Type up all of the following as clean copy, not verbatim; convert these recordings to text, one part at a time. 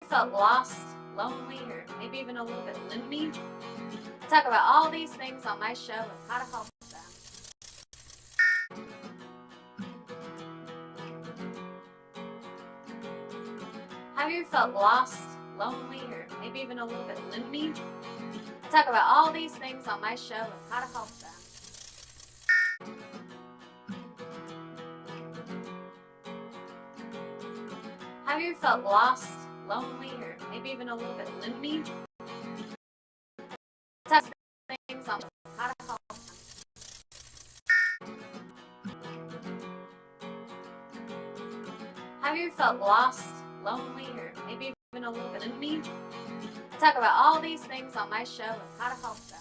felt lost, lonely, or maybe even a little bit loony? I talk about all these things on my show and how to help them. Have you felt lost, lonely, or maybe even a little bit loony? I talk about all these things on my show and how to help them. Have you felt lost, lonely, or maybe even a little bit loony? I talk about things on how to help them. Have you felt lost, lonely, or maybe even a little bit loony? I talk about all these things on my show and how to help them.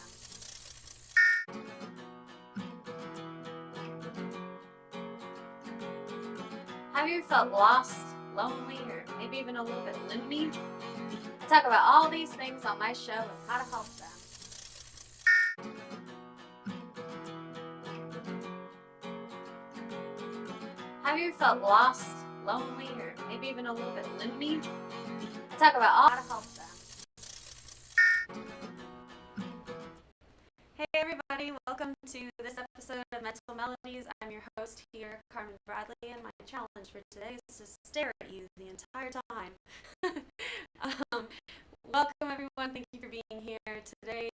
Have you felt lost, lonely, or maybe even a little bit loony? I talk about all these things on my show and how to help them. Have you felt lost, lonely, or maybe even a little bit loony? I talk about all how to help them. Hey everybody, welcome to this episode of Mental Melodies. I'm your host here, Carmen Bradley, and my challenge for today is to stare at you the entire time. Welcome everyone, thank you for being here today.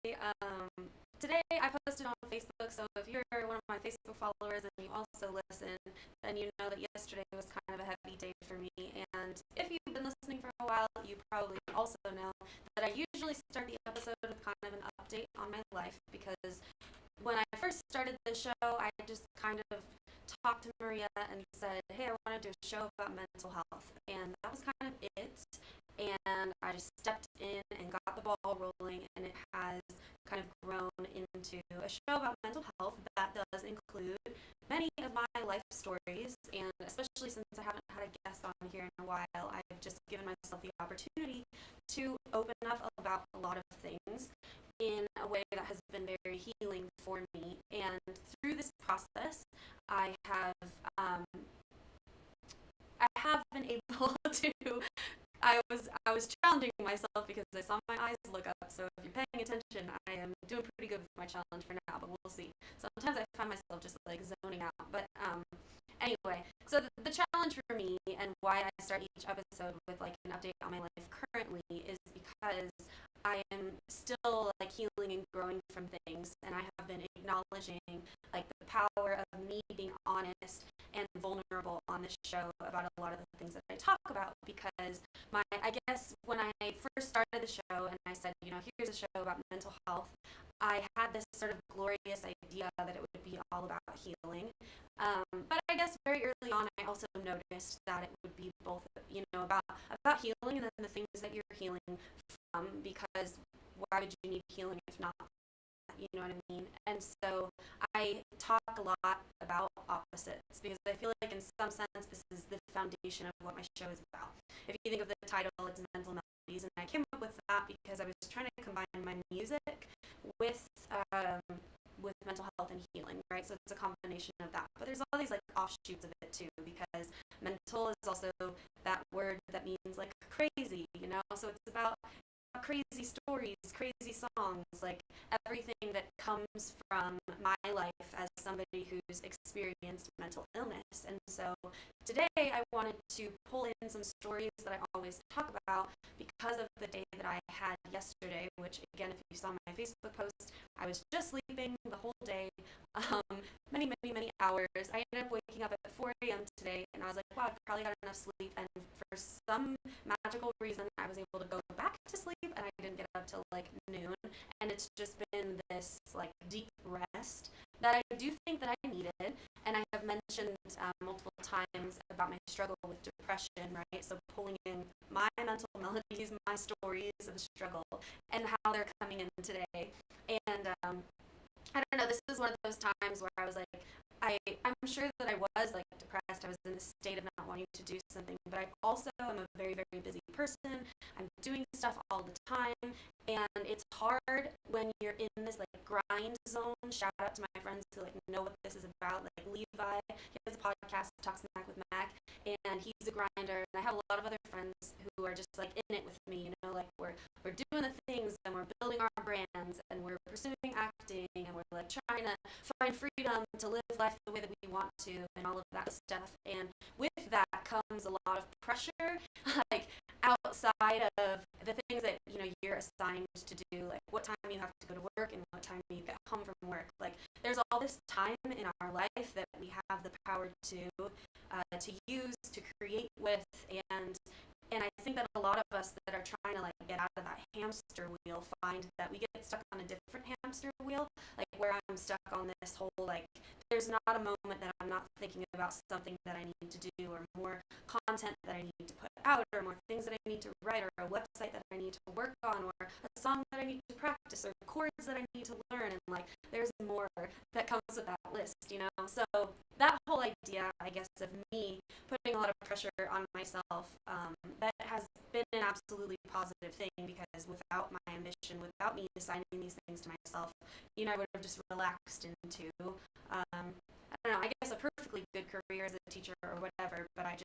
Today I posted on Facebook, so if you're one of my Facebook followers and you also listen, then you know that yesterday was kind of a heavy day for me. And if you've been listening for a while, you probably also know that I usually start the episode with kind of an update on my life, because when I first started the show, I just kind of talked to Maria and said, hey, I want to do a show about mental health, and that was kind of it. And I just stepped in and got the ball rolling, and it has kind of grown into a show about mental health that does include many of my life stories, and especially since I haven't had a guest on here in a while, I've just given myself the opportunity to open up about a lot of things in a way that has been very healing for me. And through this process, I have been able to I was challenging myself because I saw my eyes look up, so if you're paying attention, I am doing pretty good with my challenge for now, but we'll see. Sometimes I find myself just like zoning out, but anyway, so the challenge for me and why I start each episode with like an update on my life currently is because I am still like healing and growing from things, and I have been acknowledging like the power of me being honest and vulnerable on this show about a lot of the things that I talk about, because I guess when I first started the show and I said, here's a show about mental health, I had this sort of glorious idea that it would be all about healing. But I guess very early on, I also noticed that it would be both, about healing and then the things that you're healing from, because why would you need healing if not? You know what I mean? And so I talk a lot about opposites, because I feel like in some sense this is the foundation of what my show is about. If you think of the title, it's Mental Melodies, and I came up with that because I was trying to combine my music with mental health and healing, right? So it's a combination of that. But there's all these like offshoots of it too, because mental is also that word that means like crazy, So it's about crazy stories, crazy songs, like everything that comes from my life as somebody who's experienced mental illness. And so today I wanted to pull in some stories that I always talk about because of the day that I had yesterday, which again, if you saw my Facebook post, I was just sleeping the whole day, many, many, many hours. I ended up waking up at 4 a.m. today, and I was like, wow, I probably got enough sleep, and for some magical reason, I was able to go back to sleep, and I didn't get up till like noon, and it's just been this like deep rest that I do think that I needed. And I have mentioned multiple times about my struggle with depression, right? So pulling in my mental melodies, my stories of struggle, and how they're coming in today. And I don't know, this is one of those times where I was like, I'm sure that I was like depressed. I was in a state of not wanting to do something, but I also am a very, very busy person. I'm doing stuff all the time, and it's hard when you're in this like grind zone. Shout out to my friends who like know what this is about. Like Levi, he has a podcast, Talk Smack with Mac, and he's a grinder. And I have a lot of other friends who are just like in it with me. You know, like we're doing the things and we're building our brands and we're pursuing acting and we're like trying to find freedom to live life the way that we want to and all of that stuff. And with that comes a lot of pressure, like outside of the things that you know you're assigned to do, like what time you have to go to work and what time you get home from work. Like there's all this time in our life that we have the power to use, to create with, and I think that a lot of us that are trying to like get out of that hamster wheel find that we get stuck on a different hamster wheel, like where I'm stuck on this whole like there's not a moment that I'm not thinking about something that I need to do, or more content that I need to put out, or more things that I need to write, or a website that I need to work on, or a song that I need to practice, or chords that I need to learn, and like there's more that comes with that list, you know. So that whole idea, I guess, of me putting a lot of pressure on myself, that has been an absolutely positive thing, because without my ambition, without me assigning these things to myself, you know, I would have just relaxed into, I don't know, I guess a perfectly good career as a teacher or whatever, but I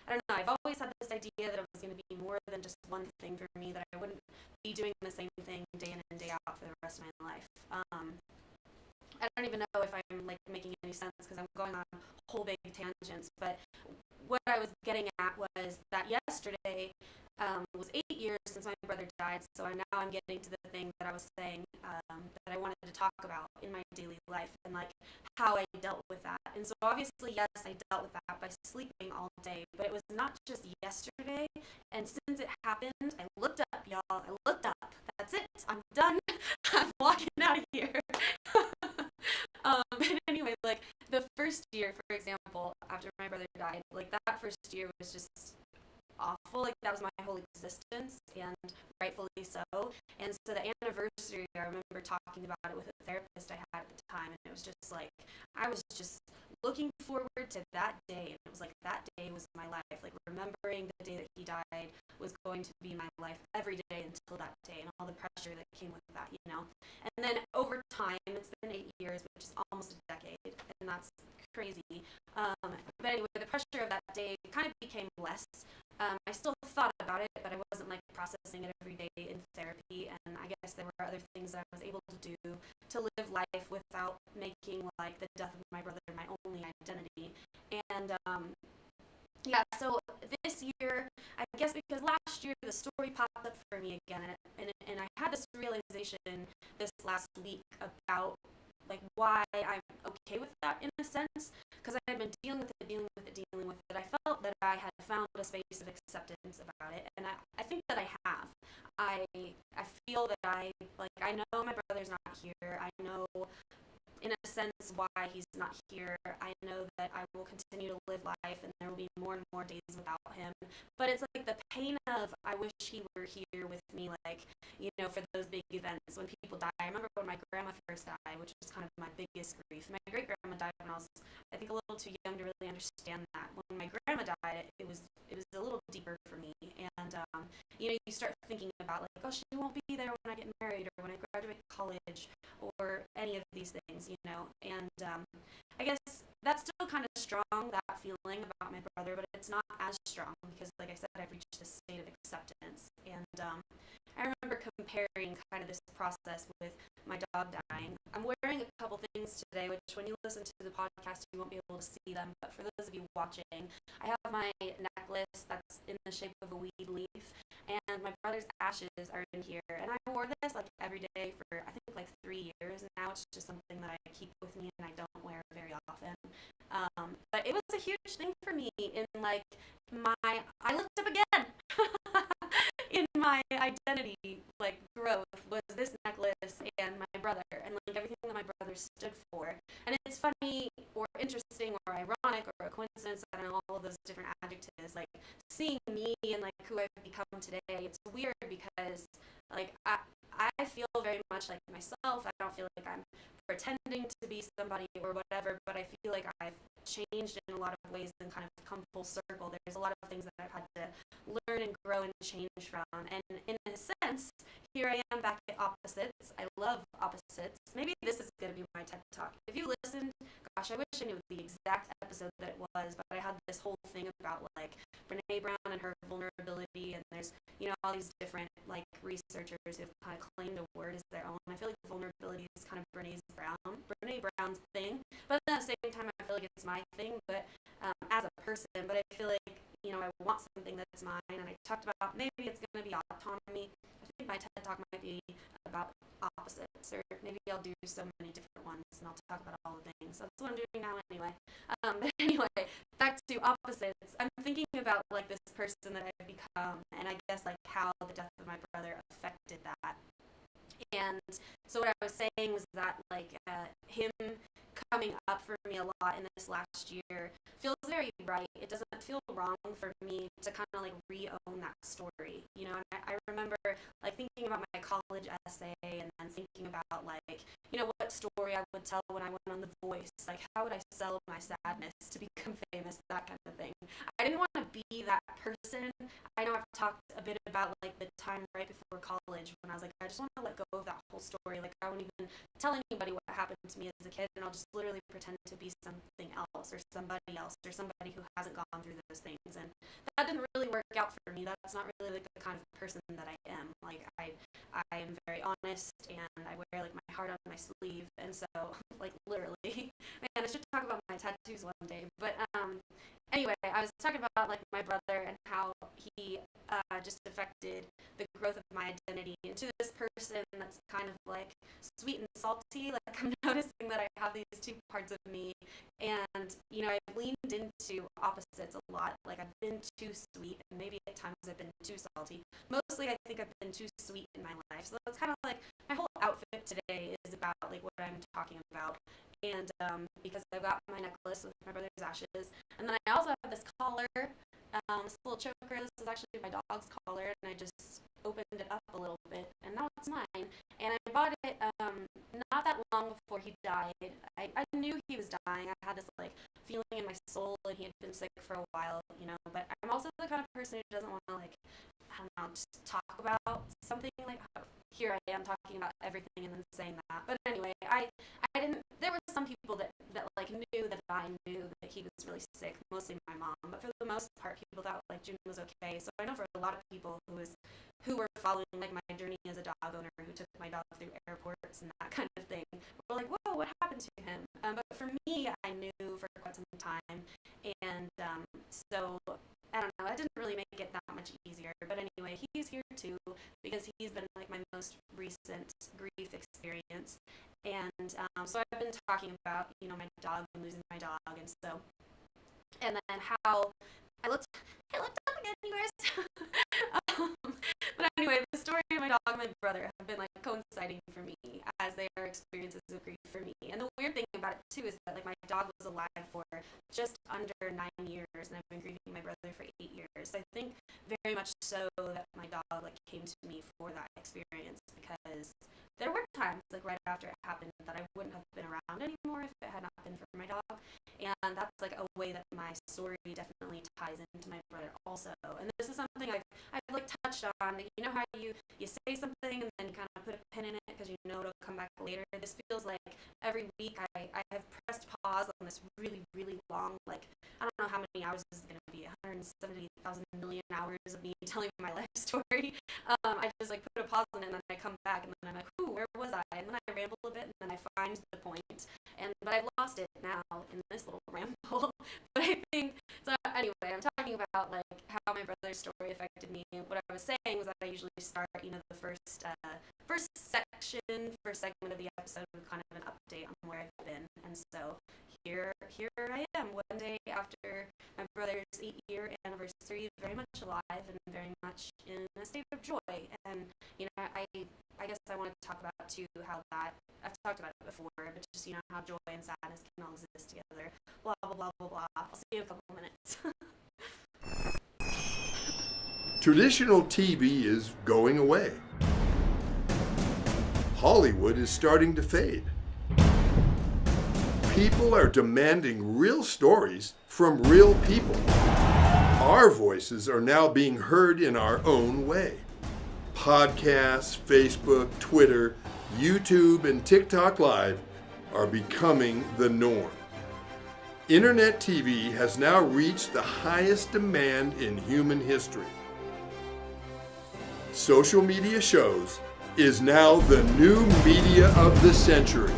don't know, I've always had this idea that it was going to be more than just one thing for me, that I wouldn't be doing the same thing day in and day out for the rest of my life. I don't even know if I'm like making any sense because I'm going on whole big tangents, but what I was getting at was that yesterday was 8 years since my brother died, so now I'm getting to the thing that I was saying, that I wanted to talk about in my daily life, and like how I dealt with that. And so obviously, yes, I dealt with that by sleeping all day, but it was not just yesterday, and since it happened, I looked up, y'all, I looked up, that's it, I'm done, I'm walking out of here. But anyway, like the first year, for example, after my brother died, like that first year was just awful. Like that was my whole existence, and rightfully so. And so the anniversary, I remember talking about it with a therapist I had at the time, and it was just like I was just looking forward to that day, and it was like that day was my life. Like remembering the day that he died was going to be my life every day until that day, and all the pressure that came with that, you know. And then over time, it's been 8 years, which is almost a decade, and that's crazy. But anyway, the pressure of that day kind of became less. I still thought about it, but I wasn't like processing it every day in therapy, and I guess there were other things that I was able to do to live life without making like the death of my brother my only identity. And yeah, so this year, I guess because last year the story popped up for me again, and I had this realization this last week about like why I'm okay with that in a sense, because I had been dealing with it. I felt that I had found a space of acceptance about it, and I think that I have. I feel that I know my brother's not here. I know in a sense why he's not here. I know that I will continue to live life, and there will be more and more days without him. But it's like the pain of I wish he were here with me, like, you know, for those big events when people die. I remember when my grandma first died, which was kind of my biggest grief. My great grandma died when I was, I think, a little too young to really understand that. When my grandma died, it was a little deeper for me, and you know, you start thinking about like, oh, she won't be there when I get married or when I graduate college or any of these things, you know. And I guess that's still kind of strong, that feeling about my brother, but it's not as strong because, like I said, I've reached this state of acceptance. And I remember comparing kind of this process with my dog dying. I'm wearing a couple things today, which when you listen to the podcast, you won't be able to see them. But for those of you watching, I have my necklace that's in the shape of a weed leaf, and my brother's ashes are in here. And I wore this like every day for I think like 3 years, and now it's just something that I keep with me and I don't wear very often. But it was a huge thing for me in like I looked up again in my identity like growth was this necklace and my brother and like everything that my brother stood for. And it's funny or interesting or ironic or a coincidence, I don't know, all of those different adjectives, like seeing me and like who I've become today. It's weird because like I feel very much like myself. I don't feel like I'm pretending to be somebody or whatever, but I feel like I've changed in a lot of ways and kind of come full circle. There's a lot of things that I've had to learn and grow and change from. And in a sense, here I am back at opposites. I love opposites. Maybe this is going to be my TED Talk. If you listened, gosh, I wish I knew the exact episode that it was, but I had this whole thing about like Brene Brown and her vulnerability, and there's, you know, all these different like researchers who've kind of claimed a word as their own. I feel like vulnerability is kind of Brene Brown's thing, but at the same time I feel like it's my thing, but as a person, but I feel like, you know, I want something that's mine, and I talked about maybe it's going to be autonomy. I think my TED Talk might be about opposites, or maybe I'll do so many different ones and I'll talk about all the things. That's what I'm doing now anyway. But anyway, back to opposites. I'm thinking about like this person that I've become, and I guess like how the death of my brother affected that. And so what I was saying was that like him coming up for me a lot in this last year feels very right. It doesn't feel wrong for me to kind of like re-own that story, you know. And I remember like thinking about my college essay, and then thinking about like, you know, what story I would tell when I went on The Voice, like how would I sell my sadness to become famous, that kind of thing. I didn't want to be that person. I know I've talked a bit about like the time right before college when I was like, I just want to let go of that whole story. Like I won't even tell anybody what happened to me as a kid, and I'll just literally pretend to be something else or somebody who hasn't gone through those things. And that didn't really work out for me. That's not really like the kind of person that I am. Like I am very honest, and I wear like my heart on my sleeve, and so like literally, man, I should talk about my tattoos one day. But anyway, I was talking about like my brother and how he just affected the growth of my identity into this person that's kind of like sweet and salty. Like I'm noticing that I have these two parts of me, and you know, I've leaned into opposites a lot. Like I've been too sweet, and maybe at times I've been too salty. Mostly I think I've been too sweet in my life. So that's kind of like my whole outfit today is about like what I'm talking about. And because I've got my necklace with my brother's ashes, and then I also have this collar, this little choker. This is actually my dog's collar, and I just opened it up a little bit, and now it's mine. And I bought it not that long before he died. I knew he was dying. I had this like feeling in my soul, and he had been sick for a while, you know. But I'm also the kind of person who doesn't want to like, I don't know, just talk about something like, oh, here I am talking about everything and then saying that. But anyway, I didn't. There were some people that like knew that I knew that he was really sick, mostly my mom. But for the most part, people thought like June was okay. So I know for a lot of people who were following like my journey as a dog owner, who took my dog through airports and that kind of thing, were like, whoa, what happened to him? But for me, I knew for quite some time, and so I don't know, it didn't really make it that much easier. But anyway, he's here too, because he's been like my most recent grief experience. And so I've been talking about, you know, my dog and losing my dog, and then how I looked up again, you guys. But anyway, the story of my dog and my brother have been like coinciding for me as they are experiences of grief for me. And the weird thing about it too is that like my dog was alive for just under 9 years, and I've been grieving my brother for 8 years. I think very much so that my dog like came to me for that experience, because there were times like right after it happened that I wouldn't have been around anymore if it had not been for my dog. And that's like a way that my story definitely ties into my brother also. And this is something I've like touched on. You know how you say something and then you kind of put a pin in it because you know it'll come back later. This feels like every week I have pressed pause on this really, really long, like, I don't know how many hours this is going to be, 170,000 million hours of me telling my life story. I just like put a pause on it, and then I come back, and then I'm like, ooh, where was I? And then I ramble a bit, and then I find the point. But I've lost it now in this little ramble. But I think, so anyway, I'm talking about like how my brother's story affected me. What I was saying was that I usually start, you know, the first segment of the episode with kind of an update on where I've been. And so here I am, one day after my brother's 8-year anniversary, very much alive and very much in a state of joy. And, you know, I guess I want to talk about too how that, I've talked about it before, but just, you know, how joy and sadness can all exist together, blah, blah, blah, blah, blah. I'll see you in a couple of minutes. Traditional TV is going away. Hollywood is starting to fade. People are demanding real stories from real people. Our voices are now being heard in our own way. Podcasts, Facebook, Twitter, YouTube, and TikTok Live are becoming the norm. Internet TV has now reached the highest demand in human history. Social media shows is now the new media of the century.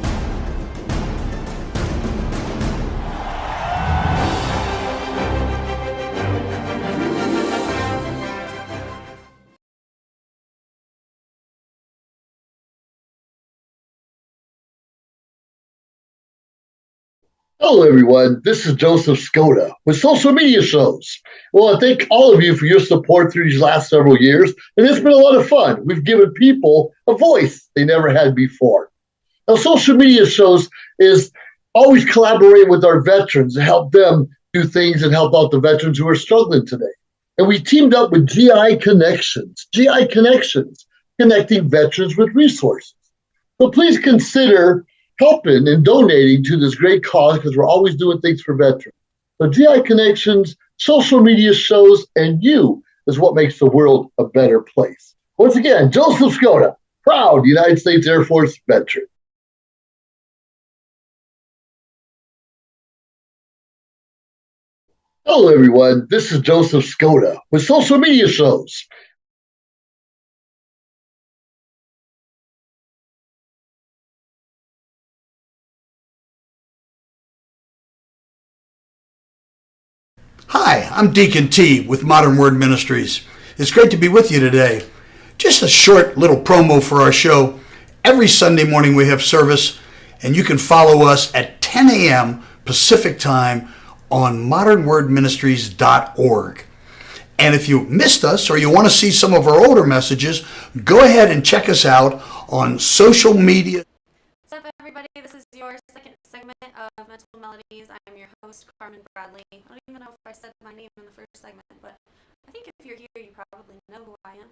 Hello, everyone. This is Joseph Skoda with Social Media Shows. Well, I thank all of you for your support through these last several years, and it's been a lot of fun. We've given people a voice they never had before. Now, Social Media Shows is always collaborating with our veterans to help them do things and help out the veterans who are struggling today. And we teamed up with GI Connections, connecting veterans with resources. So please consider helping and donating to this great cause because we're always doing things for veterans. So GI Connections, Social Media Shows, and you is what makes the world a better place. Once again, Joseph Skoda, proud United States Air Force veteran. Hello, everyone. This is Joseph Skoda with Social Media Shows. Hi, I'm Deacon T with Modern Word Ministries. It's great to be with you today. Just a short little promo for our show. Every Sunday morning we have service, and you can follow us at 10 a.m. Pacific Time on modernwordministries.org. And if you missed us or you want to see some of our older messages, go ahead and check us out on social media. What's up, everybody? This is your second segment of Mental Melodies. I'm your host, Carmen Bradley. I don't even know if I said my name in the first segment, but I think if you're here, you probably know who I am.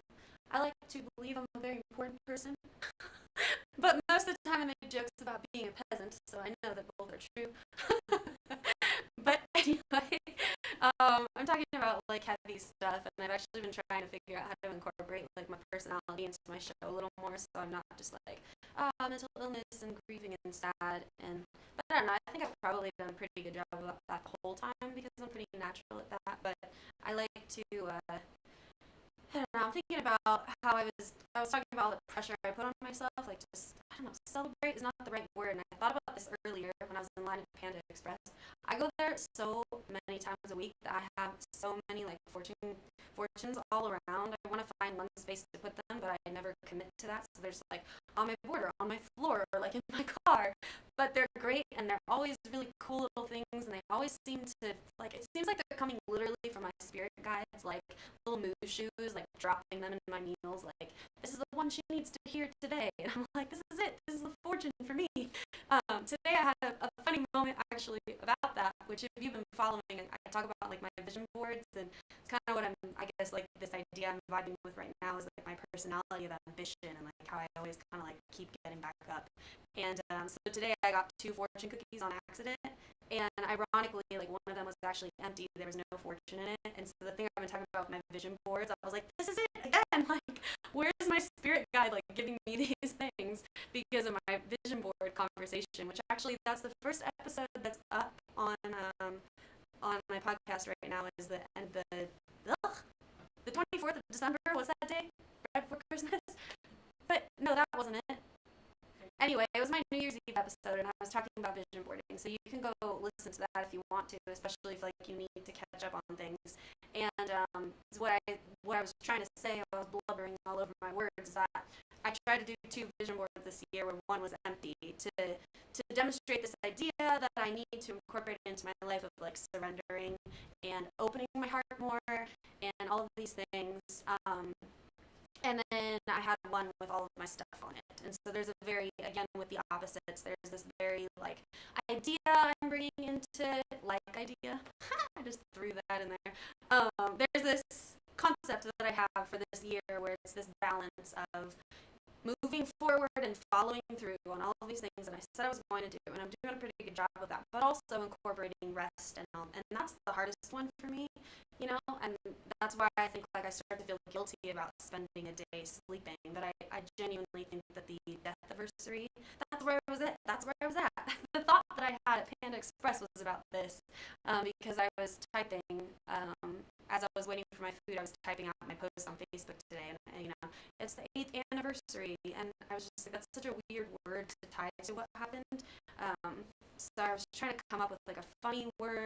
I like to believe I'm a very important person, but most of the time I make jokes about being a peasant, so I know that both are true. But anyway, I'm talking about like heavy stuff, and I've actually been trying to figure out how to incorporate like my personality into my show a little more, so I'm not just like mental illness and grieving and sad. But I don't know. I think I've probably done a pretty good job of that the whole time because I'm pretty natural at that. But I like to. I don't know, I'm thinking about how I was talking about all the pressure I put on myself, like just, I don't know, celebrate is not the right word, and I thought about this earlier when I was in line at Panda Express. I go there so many times a week that I have so many, like, fortunes all around. I want to find one space to put them, but I never commit to that, so there's, like, on my border, on my floor, or, like, in my car, but they're great, and they're always really cool little things, and they always seem to, like, it seems like they're coming literally from my spirit guides, like, little moose shoes, like dropping them in my meals, like, this is the one she needs to hear today, and I'm like, this is it, this is the fortune for me. Today I had a funny moment actually about that, which if you've been following, I talk about like my vision boards, and it's kind of what I guess like this idea I'm vibing with right now is like my personality of ambition, and like how I always kind of like keep getting back up. And so today I got 2 fortune cookies on accident, and ironically, like one of them was actually empty. There was no fortune in it. And so the thing I've been talking about with my vision boards, I was like, this is it again. Like, where's my spirit guide, like giving me these things because of my vision board conversation, which actually that's the first episode that's up on my podcast right now. Is the 24th of December. What's that day? Right before Christmas. But no, that wasn't it. Anyway, it was my New Year's Eve episode, and I was talking about vision boarding, so you can go listen to that if you want to, especially if like you need to catch up on things. And what I was trying to say, I was blubbering all over my words, is that I tried to do 2 vision boards this year where one was empty to demonstrate this idea that I need to incorporate into my life of like surrendering and opening my heart more and all of these things. And then I had one with all of my stuff on it. And so there's a very, again, with the opposites, there's this very, like, idea I'm bringing into, like, idea. I just threw that in there. There's this concept that I have for this year where it's this balance of moving forward and following through on all of these things that I said I was going to do, and I'm doing a pretty good job of that, but also incorporating rest and all, and that's the hardest one for me, you know, and that's why I think like I started to feel guilty about spending a day sleeping, but I genuinely think that the death anniversary, that's where I was at. The thought that I had at Panda Express was about this, because I was typing, as I was waiting for my food, I was typing out my post on Facebook today, and you know, it's the 8th anniversary, and I was just like, that's such a weird word to tie to what happened. So I was trying to come up with like a funny word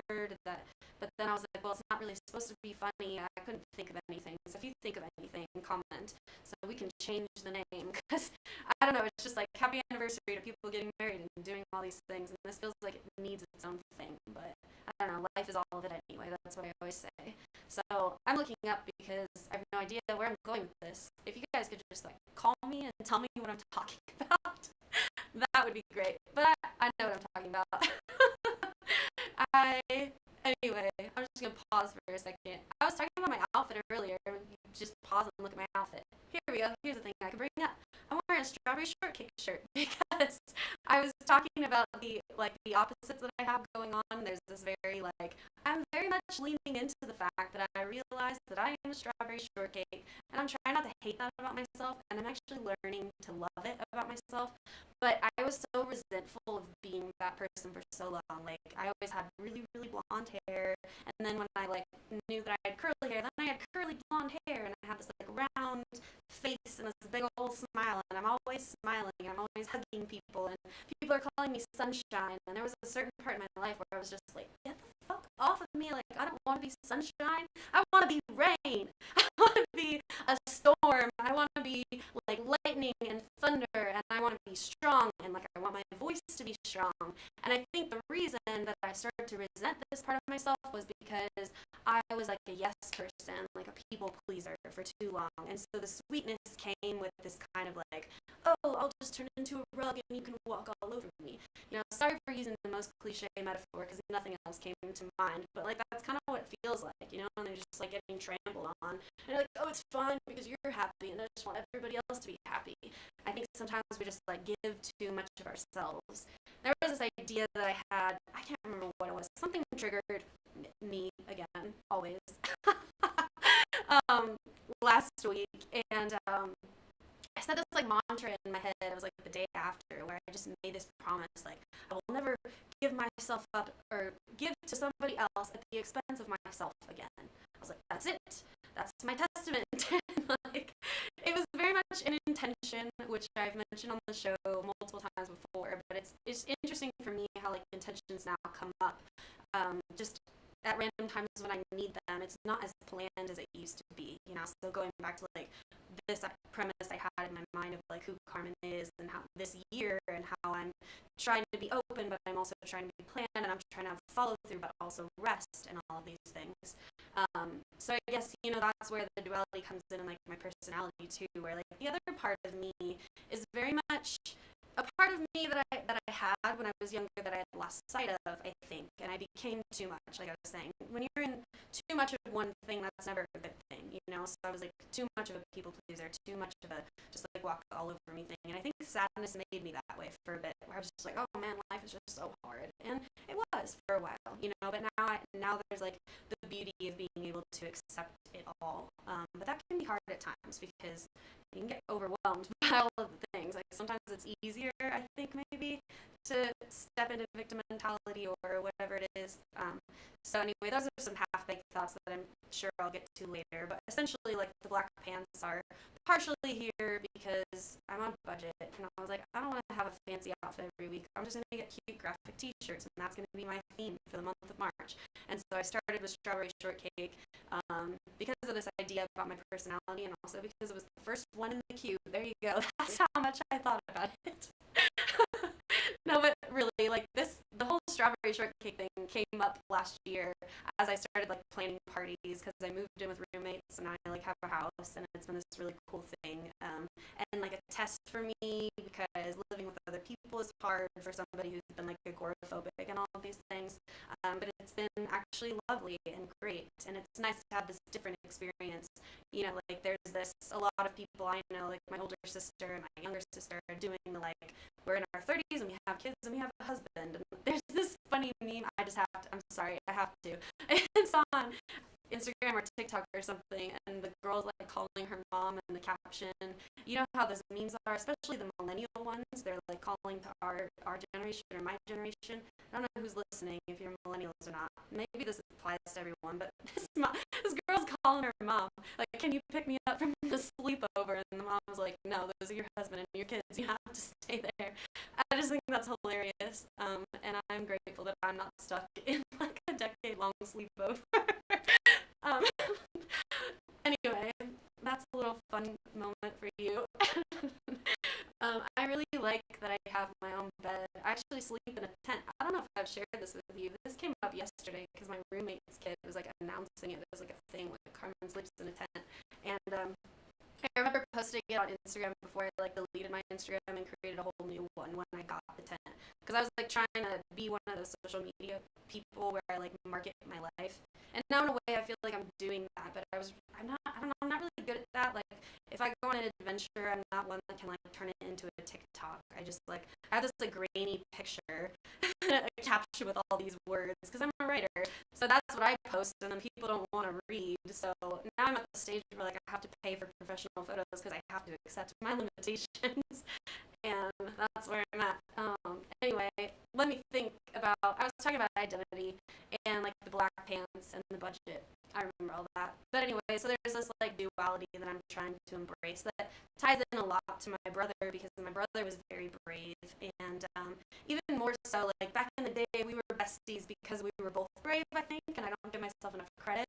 but then I was like, well, it's not really supposed to be funny. I couldn't think of anything. So if you think of anything, comment so we can change the name, because I don't know, it's just like happy anniversary to people getting married and doing all these things, and this feels like it needs its own thing, but I don't know, life is all of it anyway. That's what I always say. So I'm looking up because I have no idea where I'm going with this. If you guys could just like call me and tell me what I'm talking about, that would be great. But I know what I'm talking about. Anyway, I'm just gonna pause for a second. I was talking about my outfit earlier. Just pause and look at my outfit. Here we go. Here's the thing I can bring up. I'm wearing a strawberry shortcake shirt because I was talking about the opposites that I have going on. There's this very I'm very much leaning into the fact that I realize that I am a strawberry shortcake, and I'm trying not to hate that about myself, and I'm actually learning to love it about myself. But I was so resentful of being that person for so long. Like, I always had really, really blonde hair, and then when I knew that I had curly hair, then I had curly blonde hair, and I had this round face and this big old smile, and I'm always smiling, and I'm always hugging people, and people are calling me sunshine. And there was a certain part in my life where I was just like, get the fuck off of me. Like, I don't want to be sunshine. I want to be rain. I want to be a storm. I want to be like lightning and thunder, and I want to be strong, and I want my voice to be strong. And I think the reason that I started to resent this part of myself was because I was like a yes person, like a people pleaser for too long. And so the sweetness came with this kind of oh, I'll just turn into a rug and you can walk all over me. You know, sorry for using the most cliche metaphor because nothing else came to mind, but that's kind of what it feels like, you know, and they're just getting trampled on. And you're like, oh, it's fine because you're happy, and I just want everybody else to be happy. I think sometimes we just give too much of ourselves. There was this idea that I had, I can't remember what it was, something triggered me again, always, last week, and I said this mantra in my head. It was the day after, where I just made this promise, I will never give myself up or give to somebody else at the expense of myself again. I was like, that's it. That's my testament. It was very much an intention, which I've mentioned on the show multiple times before, but it's interesting for me how intentions now come up just at random times when I need them. It's not as planned as it used to be, you know. So going back to this premise I had in my mind of who Carmen is, and how this year, and how I'm trying to be open, but I'm also trying to be planned, and I'm trying to have follow through, but also rest, and all of these things. So I guess, you know, that's where the duality comes in my personality too, where the other part of me is very much a part of me that I had when I was younger that I had lost sight of, I think, and I became too much, like I was saying. When you're in too much of one thing, that's never a good thing, you know. So I was too much of a people pleaser, too much of a just walk all over me thing, and I think sadness made me that way for a bit, where I was just oh man, life is just so hard, and it was for a while, you know. But now there's the beauty of being able to accept it all, but that can be hard at times because you can get overwhelmed by all of the things. Sometimes it's easier, I think, maybe to step into victim mentality or whatever it is. So anyway, those are some half-baked thoughts that I'm sure I'll get to later. But essentially, the black pants are partially here because I'm on budget, and I was I don't want to have a fancy outfit every week. I'm just going to get cute graphic t-shirts, and that's going to be my theme for the month of March. And so I started with strawberry shortcake because of this idea about my personality, and also because it was the first one in the queue. There you go. That's how much I thought about it. No, but really, the whole strawberry shortcake thing came up last year as I started planning parties, because I moved in with roommates, and I have a house, and it's been this really cool thing, and a test for me, because living with other people is hard for somebody who's been agoraphobic and all of these things, but it's been actually lovely and great, and it's nice to have this different experience. You know, like there's a lot of people I know, like my older sister and my younger sister, are doing the like, we're in our 30s and we have kids and we have a husband. And there's this funny meme, I'm sorry, I have to. It's on Instagram or TikTok or something, and the girl's like calling her mom in the caption. You know how those memes are, especially the millennial ones. They're like calling to our generation or my generation. I don't know who's listening, if you're millennials or not. Maybe this applies to everyone, but this girl's calling her mom, like, can you pick me up from the sleepover? And the mom's like, no, those are your husband and your kids. You have to stay there. I just think that's hilarious, and I'm grateful that I'm not stuck in like a decade-long sleepover. Anyway, that's a little fun moment for you. I really like that I have my own bed. I actually sleep in a tent. I don't know if I've shared this with you. This came up yesterday because my roommate's kid was like announcing it. It was like a thing, like Carmen sleeps in a tent. And I remember posting it on Instagram before I like deleted my Instagram and created a whole new one when I got the tent. Because I was like trying to be one of those social media people where I like market my life. And now in a way I feel like I'm doing that, but I'm not really good at that. Like if I go on an adventure, I'm not one that can like turn it into a TikTok. I have this like grainy picture, a caption with all these words because I'm a writer. So that's what I post, and then people don't want to read. So now I'm at the stage where like I have to pay for professional photos because I have to accept my limitations. And that's where I'm at. Anyway, let me think about, I was talking about identity and like the black pants and the budget. I remember all that. But anyway, so there's this like duality that I'm trying to embrace that ties in a lot to my brother, because my brother was very brave, and even more so, like back in the day, we were besties because we were both brave, I think, and I don't give myself enough credit.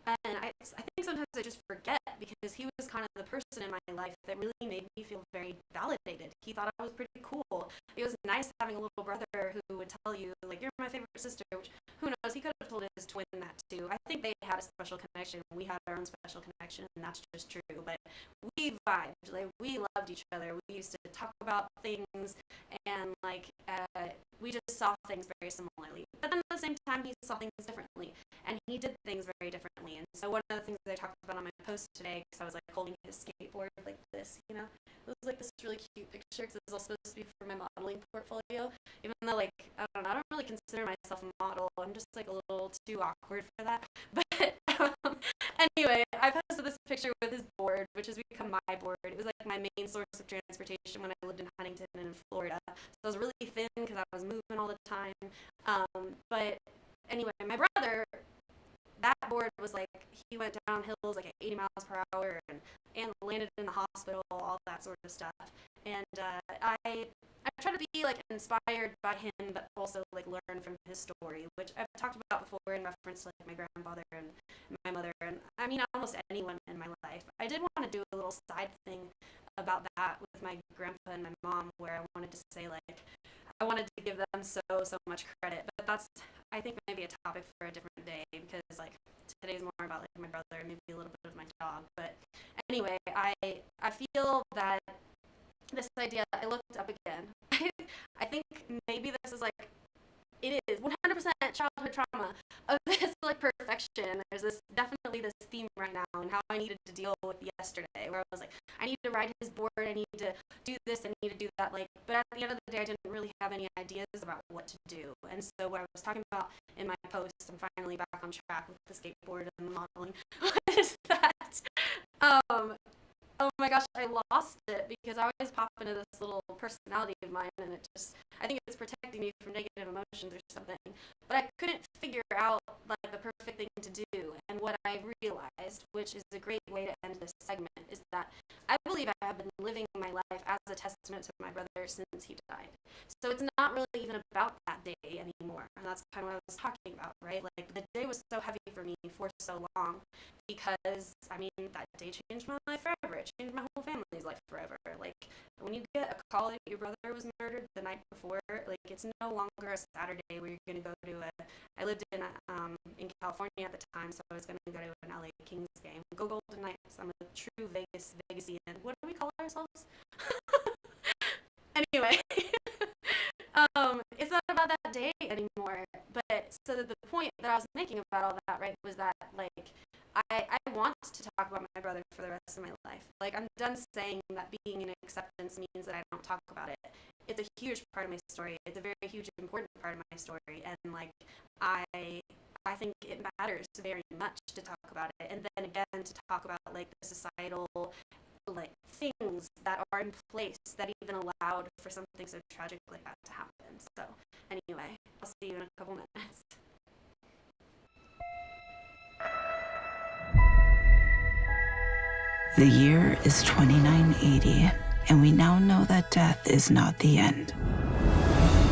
And I think sometimes I just forget, because he was kind of the person in my life that really made me feel very validated. He thought I was pretty cool. It was nice having a little brother who would tell you, like, you're my favorite sister, which, who knows, he could have told his twin that too. I think they had a special connection. We had our own special connection, and that's just true. But we vibed. Like, we loved each other. We used to talk about things, and, like, we just saw things very similarly. But then at the same time, he saw things differently, and he did things very differently. And so one of the things that I talked about on my post today, because I was, like, holding his skateboard like this, you know, it was, like, this really cute picture, because it was all supposed to be for my modeling portfolio, even though, like, I don't really consider myself a model. I'm just, like, a little too awkward for that. But anyway, I posted this picture with his board, which has become my board. It was, like, my main source of transportation when I lived in Huntington and in Florida. So I was really thin because I was moving all the time. But anyway, my brother, that board was like, he went down hills like at 80 miles per hour and landed in the hospital, all that sort of stuff. And I try to be like inspired by him, but also like learn from his story, which I've talked about before in reference to like my grandfather and my mother, and I mean almost anyone in my life. I did want to do a little side thing about that with my grandpa and my mom, where I wanted to say like, I wanted to give them so much credit, but that's, I think, maybe a topic for a different day, because like today's more about like my brother and maybe a little bit of my dog. But anyway, I feel that this idea, I looked up again. I think maybe this is like, it is 100% childhood trauma of this like perfection. There's definitely this theme right now, and how I needed to deal with yesterday, where I was like, I need to ride his board, I need to do this, I need to do that, like, but at the end of the day, I didn't really have any ideas about what to do. And so what I was talking about in my post, I'm finally back on track with the skateboard and the modeling, is that oh my gosh, I lost it, because I always pop into this little personality of mine, and it just, I think it's protecting me from negative emotions or something. But I couldn't figure out like the perfect thing to do. And what I realized, which is a great way to end this segment, is that I believe I have been living my life as a testament to my brother since he died. So it's not really even about that day anymore. And that's kind of what I was talking about, right? Like, the day was so heavy for me for so long, because, I mean, that day changed my life forever. It changed my whole family's life forever. Like, when you get a call that your brother was murdered the night before, like, it's no longer a Saturday where you're going to go to I lived in California at the time, so I was going to go to an LA Kings game. Go Golden Knights. I'm a true Vegasian. What do we call ourselves? Anyway, it's not about that day anymore. But so the point that I was making about all that, right, was that, like, I want to talk about my brother for the rest of my life. Like, I'm done saying that being in acceptance means that I don't talk about it. It's a huge part of my story. It's a very huge, important part of my story. And, like, I think it matters very much to talk about it. And then again, to talk about, like, the societal, like, things that are in place that even allowed for something so tragic like that to happen. So, anyway, I'll see you in a couple minutes. The year is 2980, and we now know that death is not the end.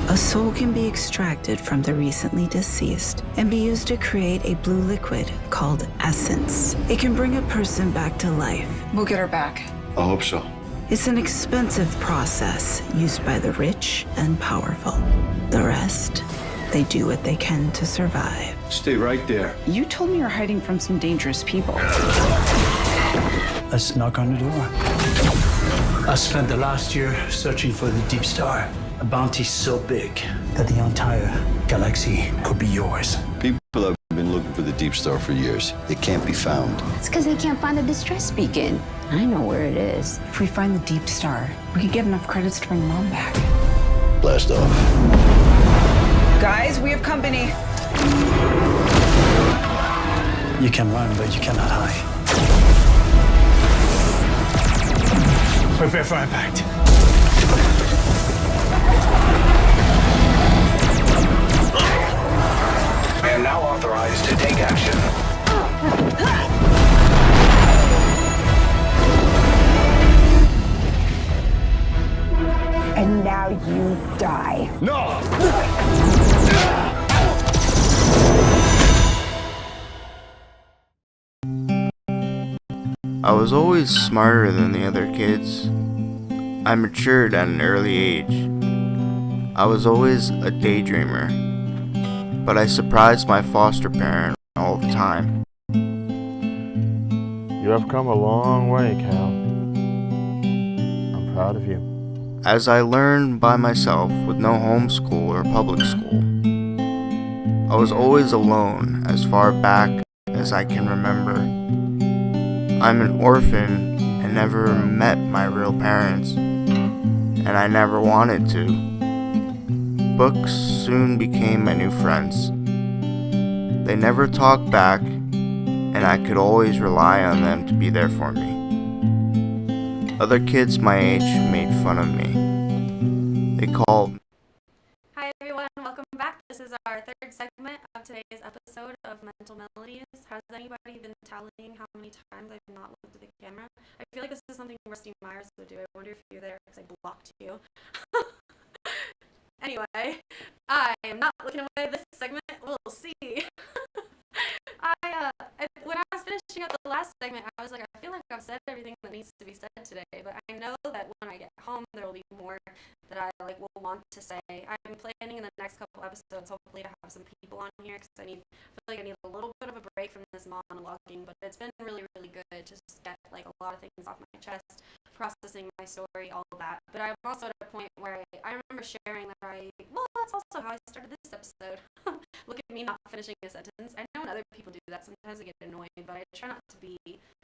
A soul can be extracted from the recently deceased and be used to create a blue liquid called essence. It can bring a person back to life. We'll get her back. I hope so. It's an expensive process used by the rich and powerful. The rest, they do what they can to survive. Stay right there. You told me you're hiding from some dangerous people. Let's knock on the door. I spent the last year searching for the Deep Star, a bounty so big that the entire galaxy could be yours. People have been looking for the Deep Star for years. It can't be found. It's because they can't find the distress beacon. I know where it is. If we find the Deep Star, we could get enough credits to bring Mom back. Blast off. Guys, we have company. You can run, but you cannot hide. Prepare for impact. I am now authorized to take action. And now you die. No! I was always smarter than the other kids. I matured at an early age. I was always a daydreamer, but I surprised my foster parent all the time. You have come a long way, Cal. I'm proud of you. As I learned by myself with no homeschool or public school, I was always alone as far back as I can remember. I'm an orphan and never met my real parents, and I never wanted to. Books soon became my new friends. They never talked back, and I could always rely on them to be there for me. Other kids my age made fun of me. They called. Hi everyone, welcome back. This is our third segment of today's episode of Mental Melodies. Has anybody been tallying how many times I've not looked at the camera? I feel like this is something Rusty Myers would do. I wonder if you're there because I blocked you. Anyway, I am not looking away this segment. We'll see. When I was finishing up the last segment, I was like, I feel like I've said everything that needs to be said today, but I know that when I get home, there will be more that I will want to say. I'm planning in the next couple episodes, hopefully, to have some people on here because I feel like I need a little bit of a break from this monologuing, but it's been really, really good to just get a lot of things off my chest, processing my story, all of that. But I'm also at a point where I remember sharing that that's also how I started this episode. Look at me not finishing a sentence. I know when other people do that, sometimes I get annoyed, but I try not to be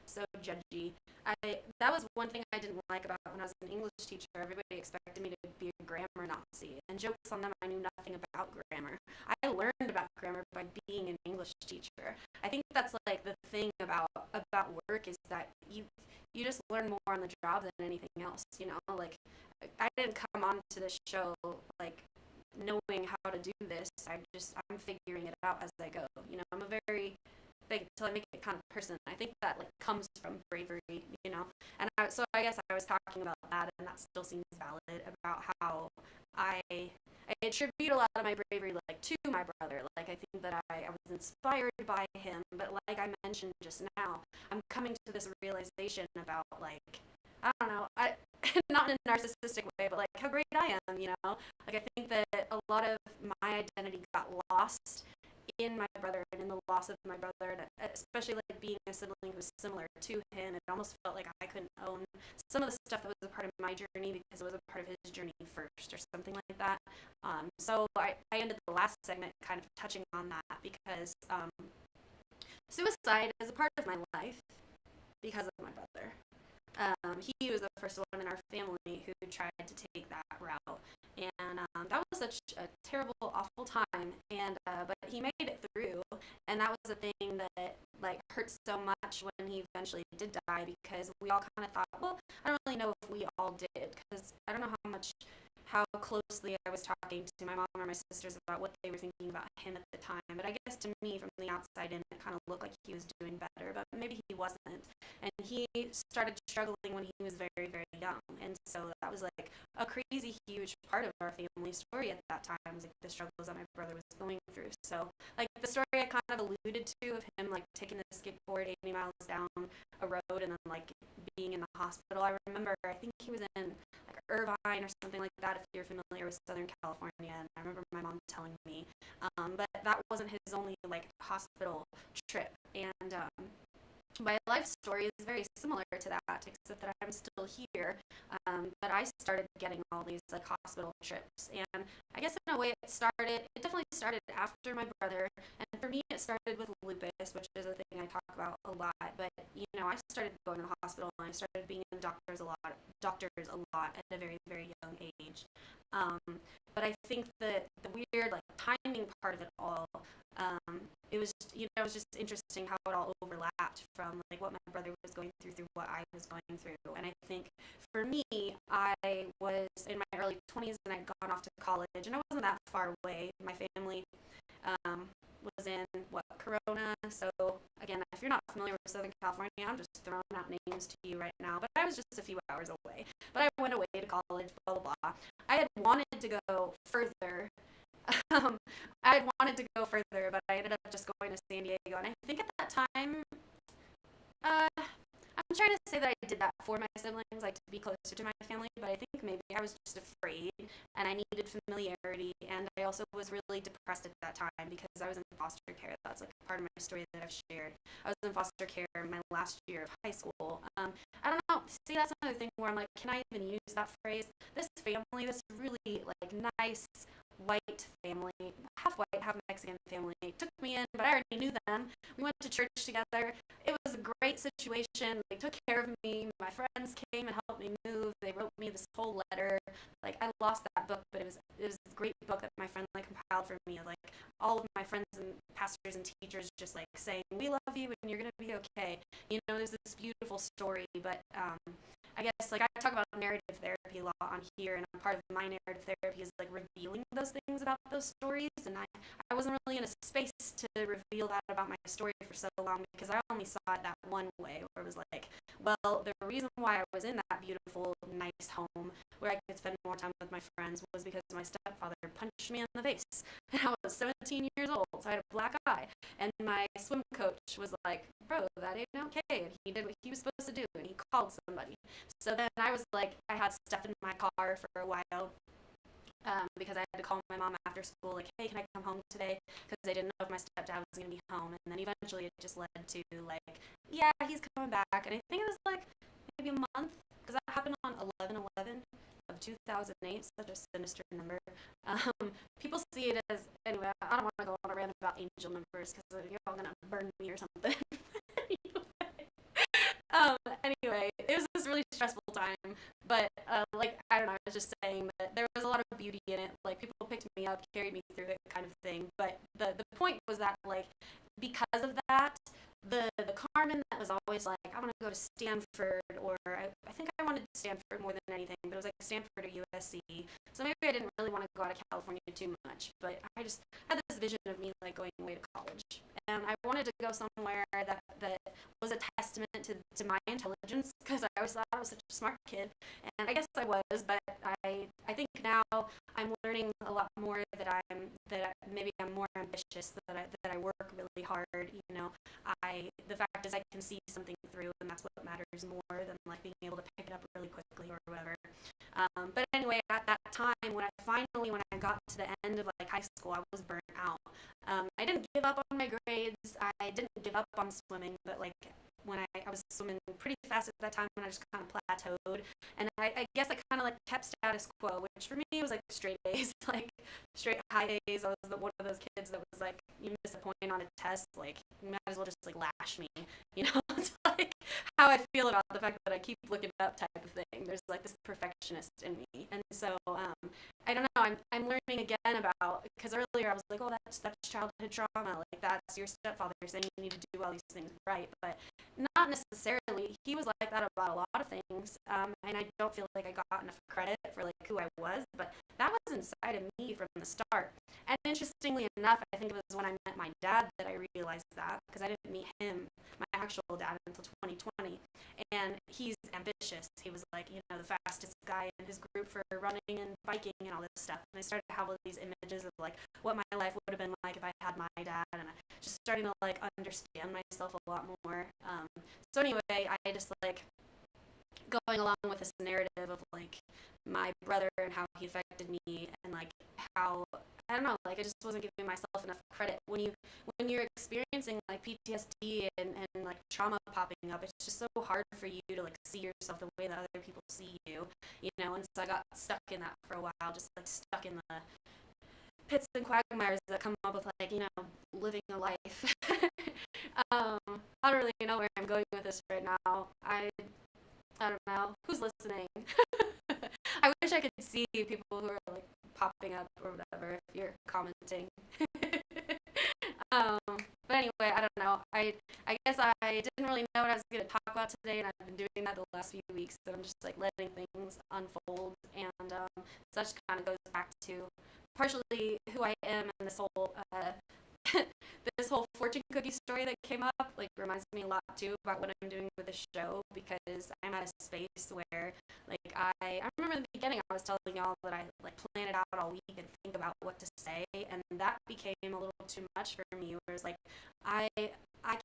so judgy. That was one thing I didn't like about when I was an English teacher. Everybody expected me to be a grammar Nazi, and jokes on them, I knew nothing about grammar. I learned about grammar by being an English teacher. I think that's like the thing about work is that you just learn more on the job than anything else, you know? Like, I didn't come on to this show, like, knowing how to do this. I'm figuring it out as I go. You know, I'm a very fake till I make it kind of person. I think that comes from bravery, you know. And so I guess I was talking about that, and that still seems valid about how I attribute a lot of my bravery to my brother. I think that I was inspired by him, but like I mentioned just now, I'm coming to this realization about I don't know, not in a narcissistic way, but how great I am, you know? I think that a lot of my identity got lost in my brother and in the loss of my brother, and especially like being a sibling who was similar to him, it almost felt like I couldn't own some of the stuff that was a part of my journey because it was a part of his journey first or something like that. So I ended the last segment kind of touching on that because suicide is a part of my life because of my brother. He was the first one in our family who tried to take that route, and that was such a terrible, awful time. And but he made it through, and that was the thing that like hurt so much when he eventually did die, because we all kind of thought, well, I don't really know if we all did, because I don't know how closely I was talking to my mom or my sisters about what they were thinking about him at the time. But I guess to me, from the outside in, it kind of looked like he was doing better, but maybe he wasn't. And he started struggling when he was very, very young. And so that was like a crazy, huge part of our family story at that time, was like the struggles that my brother was going through. So like the story I kind of alluded to of him like taking the skateboard 80 miles down a road and then like being in the hospital. I remember, I think he was in like Irvine or something like that, if you're familiar with Southern California, and I remember my mom telling me, but that wasn't his only like hospital trip. And my life story is very similar to that, except that I'm still here. But I started getting all these like hospital trips, and I guess in a way it definitely started after my brother. And for me, it started with lupus, which is a thing I talk about a lot. But you know, I started going to the hospital and I started being in doctors a lot at a very, very young age. But I think that the weird like timing part of it all, it was just interesting how it all overlapped from like what my brother was going through what I was going through. And I think for me, I was in my early 20s and I'd gone off to college, and I wasn't that far away. My family was in Corona. So again, if you're not familiar with Southern California, I'm just throwing out names to you right now, but I was just a few hours away. But I went away to college, blah, blah, blah. I had wanted to go further. But I ended up just going to San Diego. And I think at that time, I'm trying to say that I did that for my siblings, like to be closer to my family, but I think maybe I was just afraid and I needed familiarity. And I also was really depressed at that time because I was in foster care. That's like part of my story that I've shared. I was in foster care my last year of high school. I don't know. See, that's another thing where I'm like, can I even use that phrase? This family, this really like nice white family, half white, half Mexican family, took me in, but I already knew them. We went to church together. It was a great situation. They took care of me. My friends came and helped me move. They wrote me this whole letter. Like, I lost that book, but it was a great book that my friend like compiled for me. Like, all of my friends and pastors and teachers just like saying, we love you and you're gonna be okay. You know, there's this beautiful story. But I guess like I talk about narrative therapy a lot on here, and a part of my narrative therapy is like revealing those things about those stories. And I wasn't really in a space to reveal that about my story for so long because I only saw it that one way, where it was like, well, the reason why I was in that beautiful, nice home where I could spend more time with my friends was because my stepfather punched me in the face. And I was 17 years old, so I had a black eye. And my swim coach was like, bro, that ain't okay. And he did what he was supposed to do, and he called somebody. So then I was like, I had stuff in my car for a while because I had to call my mom after school, like, hey, can I come home today? Because I didn't know if my stepdad was going to be home. And then eventually it just led to, like, yeah, he's coming back. And I think it was, like, maybe a month, because that happened on 11/11 of 2008, such a sinister number. People see it as, anyway, I don't want to go on a rant about angel numbers, because you're all going to burn me or something. Anyway, it was this really stressful time, but like, I don't know, I was just saying that there was a lot of beauty in it. Like, people picked me up, carried me through it, kind of thing. But the point was that, like, because of that, the Carmen that was always like, I want to go to Stanford, or I think I wanted Stanford more than anything, but it was like Stanford or USC. So maybe I didn't really want to go out of California too much, but I just had this vision of me like going away to college. And I wanted to go somewhere that was a testament to my intelligence, because I always thought I was such a smart kid. And I guess I was, but I think now I'm learning a lot more that maybe I'm more ambitious, that I work really hard. You know, the fact is I can see something through, and that's what matters more than like being able to pick it up really quickly or whatever. But anyway, at that time, when I got to the end of like high school, I was burnt out. I didn't give up on my grades. I didn't give up on swimming, but like when I was swimming pretty fast at that time, and I just kind of plateaued. And I guess I kind of like kept status quo, which for me was like straight A's, like straight high A's. I was one of those kids that was like, you miss a point on a test, like you might as well just like lash me, you know? It's like how I feel about the fact that I keep looking up type of thing. There's like this perfectionist in me, and so I don't know. I'm learning again about, because earlier I was like, oh, that's childhood trauma, like that's your stepfather saying you need to do all these things right, but not necessarily. He was like that about a lot of things, and I don't feel like I got enough credit for like who I was, but that was inside of me from the start. And interestingly enough, I think it was when I met my dad that I realized that, because I didn't meet him, my actual dad, until 2020. And he's ambitious. He was like, you know, the fastest guy in his group for running and biking and all this stuff. And I started to have all these images of like what my life would have been like if I had my dad, and I just starting to like understand myself a lot more. So anyway, I just like going along with this narrative of like my brother and how he affected me, and like how, I don't know, like I just wasn't giving myself enough credit. When you're experiencing like PTSD and like trauma popping up, it's just so hard for you to like see yourself the way that other people see you, you know. And so I got stuck in that for a while, just like stuck in the pits and quagmires that come up with like, you know, living a life. I don't really know where I'm going with this right now. I don't know who's listening. I wish I could see people who are like popping up or whatever if you're commenting. But anyway, I don't know. I guess I didn't really know what I was going to talk about today, and I've been doing that the last few weeks, so I'm just like letting things unfold, and so that just kind of goes back to partially who I am, and this whole this whole fortune cookie story that came up like reminds me a lot too about what I'm doing with the show, because I'm at a space where like I remember in the beginning I was telling y'all that I like plan it out all week and think about what to say, and that became a little too much for me, whereas like I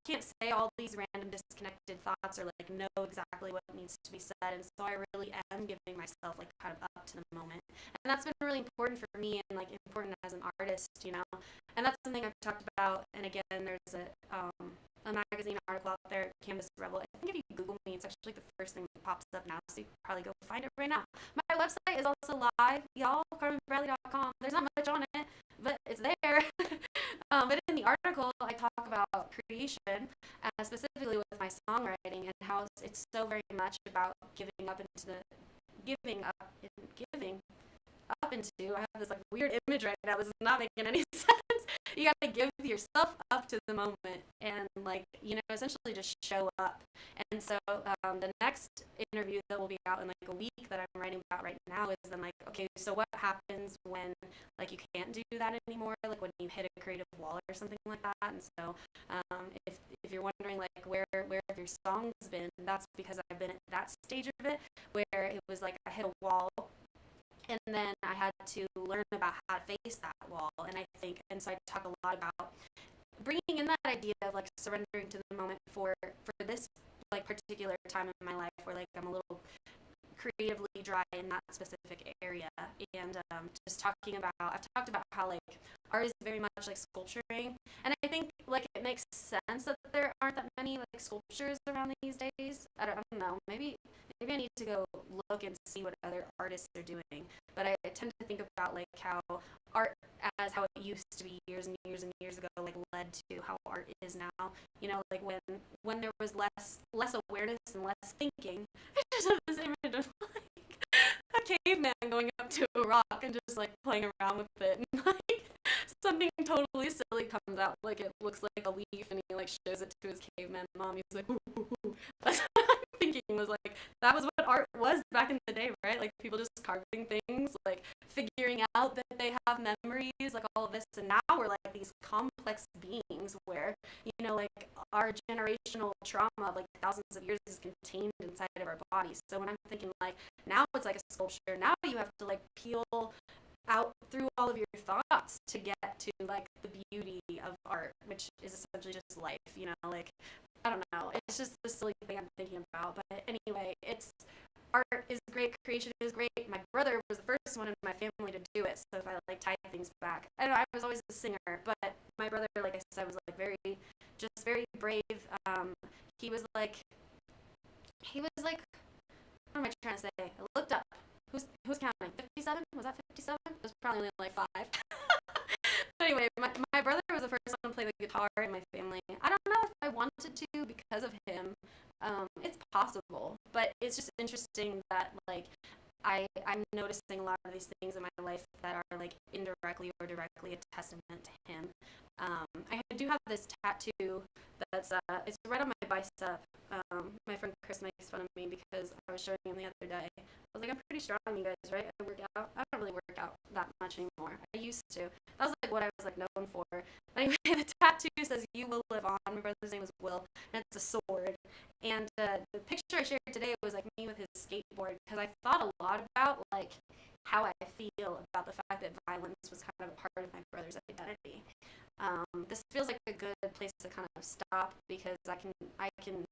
can't say all these random disconnected thoughts or like know exactly what needs to be said, and so I really am giving myself like kind of up to the moment, and that's been really important for me and like important as an artist, you know. And that's something I've talked about. And again, there's a magazine article out there, Canvas Rebel. I think if you Google me, it's actually the first thing that pops up now, so you can probably go find it right now. My website is also live, y'all, CarmenBradley.com. There's not much on it, but it's there. But in the article, I talk about creation, specifically with my songwriting, and how it's so very much about giving up into I have this like weird image right now. This is not making any sense. You gotta give yourself up to the moment, and like, you know, essentially just show up. And so the next interview that will be out in like a week that I'm writing about right now is then like, okay, so what happens when like you can't do that anymore, like when you hit a creative wall or something like that. And so if you're wondering like where have your songs been, that's because I've been at that stage of it where it was like I hit a wall, and then I had to learn about how to face that wall. And so I talk a lot about bringing in that idea of like surrendering to the moment for this like particular time in my life where like I'm a little creatively dry in that specific area. And just talking about, I've talked about how like art is very much like sculpturing, and I think like it makes sense that there aren't that many like sculptures around these days. I don't know, maybe I need to go look and see what other artists are doing, but I tend to think about like how art as how it used to be years and years and years ago like led to how art is now, you know, like when there was less awareness and less thinking. I just have this image of like a caveman going up to a rock and just like playing around with it, and like something totally silly comes out, like it looks like a leaf, and he like shows it to his caveman mom. He's like, ooh, ooh, ooh. That's what I'm thinking, was like that was what art was back in the day, right? Like people just carving things, like figuring out that they have memories, like all of this, and now we're like these complex beings where, you know, like our generational trauma of like thousands of years is contained inside of our bodies. So when I'm thinking like now it's like a sculpture, now you have to like peel out through all of your thoughts to get to like the beauty of art, which is essentially just life, you know, like I don't know, it's just the silly thing I'm thinking about. But anyway, it's art is great, creation is great. My brother was the first one in my family to do it, so if I like tie things back, I don't know, I was always a singer, but my brother, like I said, was like very brave. He was like, what am I trying to say? I looked up. Who's counting? 57? Was that 57? It was probably only like 5. But anyway, my brother was the first one to play the guitar in my family. I don't know if I wanted to because of him. It's possible, but it's just interesting that like I'm noticing a lot of these things in my life that are like indirectly or directly a testament to him. I do have this tattoo that's it's right on my bicep. My friend Chris makes fun of me because I was showing him the other day. I was like, I'm pretty strong, you guys, right? I work out. I don't really work out that much anymore. I used to. That was like what I was like known for. But anyway, the tattoo says "You will live on." My brother's name is Will, and it's a sword. And the picture I shared today was like me with his skateboard, because I thought a lot about like how I feel about the fact that violence was kind of a part of my brother's identity. This feels like a good place to kind of stop, because I can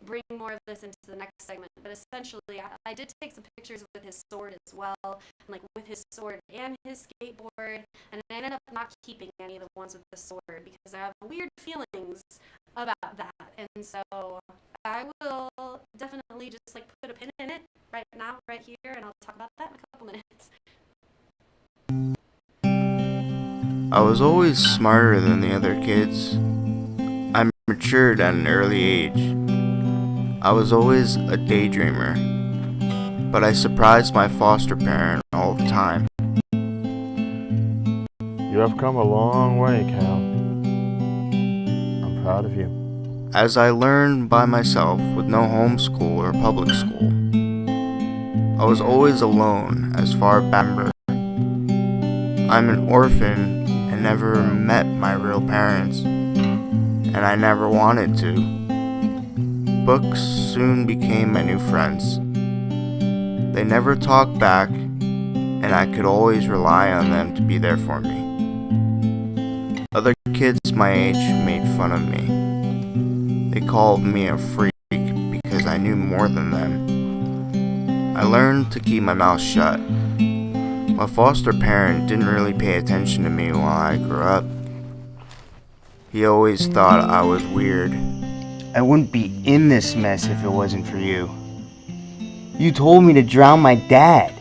bring more of this into the next segment. But essentially, I did take some pictures with his sword as well, and like with his sword and his skateboard, and I ended up not keeping any of the ones with the sword because I have weird feelings about that. And so I will definitely just like put a pin in it right now, right here, and I'll talk about that in a couple minutes. I was always smarter than the other kids. I matured at an early age. I was always a daydreamer, but I surprised my foster parent all the time. You have come a long way, Cal. I'm proud of you. As I learned by myself with no homeschool or public school, I was always alone as far back as I remember. I'm an orphan and never met my real parents, and I never wanted to. Books soon became my new friends. They never talked back, and I could always rely on them to be there for me. Other kids my age made fun of me. They called me a freak because I knew more than them. I learned to keep my mouth shut. My foster parent didn't really pay attention to me while I grew up. He always thought I was weird. I wouldn't be in this mess if it wasn't for you. You told me to drown my dad.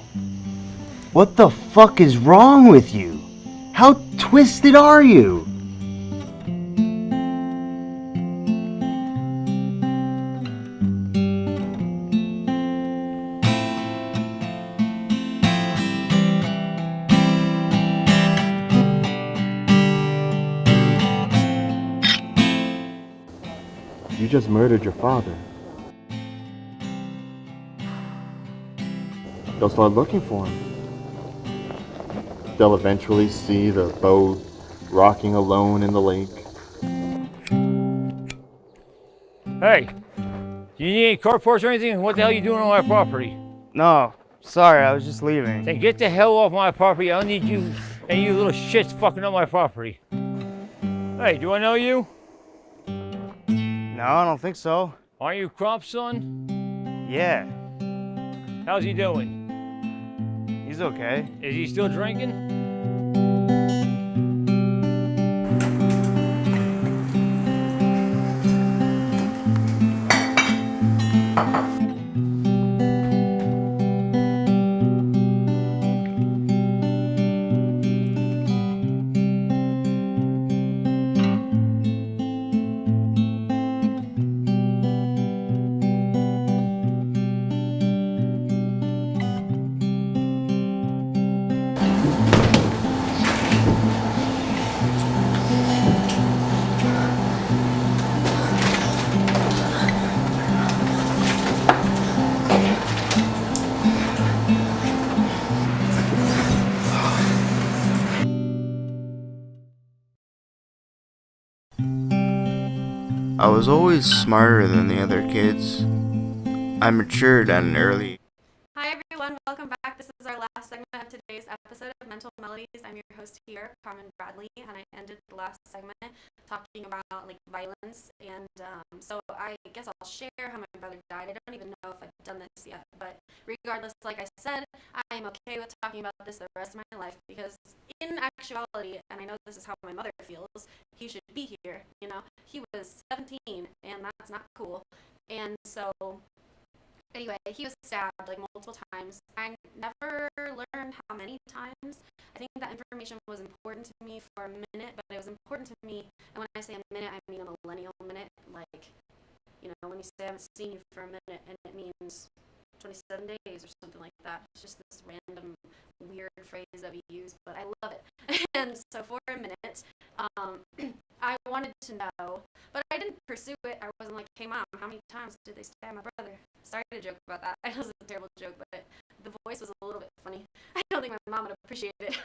What the fuck is wrong with you? How twisted are you? You just murdered your father. They'll start looking for him. They'll eventually see the boat rocking alone in the lake. Hey, do you need any carports or anything? What the hell are you doing on my property? No, sorry, I was just leaving. Then get the hell off my property. I don't need you and you little shits fucking up my property. Hey, do I know you? No, I don't think so. Aren't you Crop's son? Yeah. How's he doing? He's okay. Is he still drinking? I was always smarter than the other kids. I matured at an early. Hi everyone, welcome back. This is our our last segment of today's episode of Mental Melodies. I'm your host here, Carmen Bradley, and I ended the last segment talking about like violence. And so I guess I'll share how my brother died. I don't even know if I've done this yet, but regardless, like I said, I am okay with talking about this the rest of my life because in actuality, and I know this is how my mother feels, he should be here. You know, he was 17, and that's not cool. And so anyway, he was stabbed like multiple times. I never learned how many times. I think that information was important to me for a minute, but it was important to me, and when I say a minute, I mean a millennial minute. Like, you know, when you say I haven't seen you for a minute, and it means 27 days or something like that. It's just this random weird phrase that we use, but I love it. And so for a minute, I wanted to know, but I didn't pursue it. I wasn't like, hey mom, how many times did they stab my brother? Sorry to joke about that. I know it's a terrible joke, but the voice was a little bit funny. I don't think my mom would appreciate it.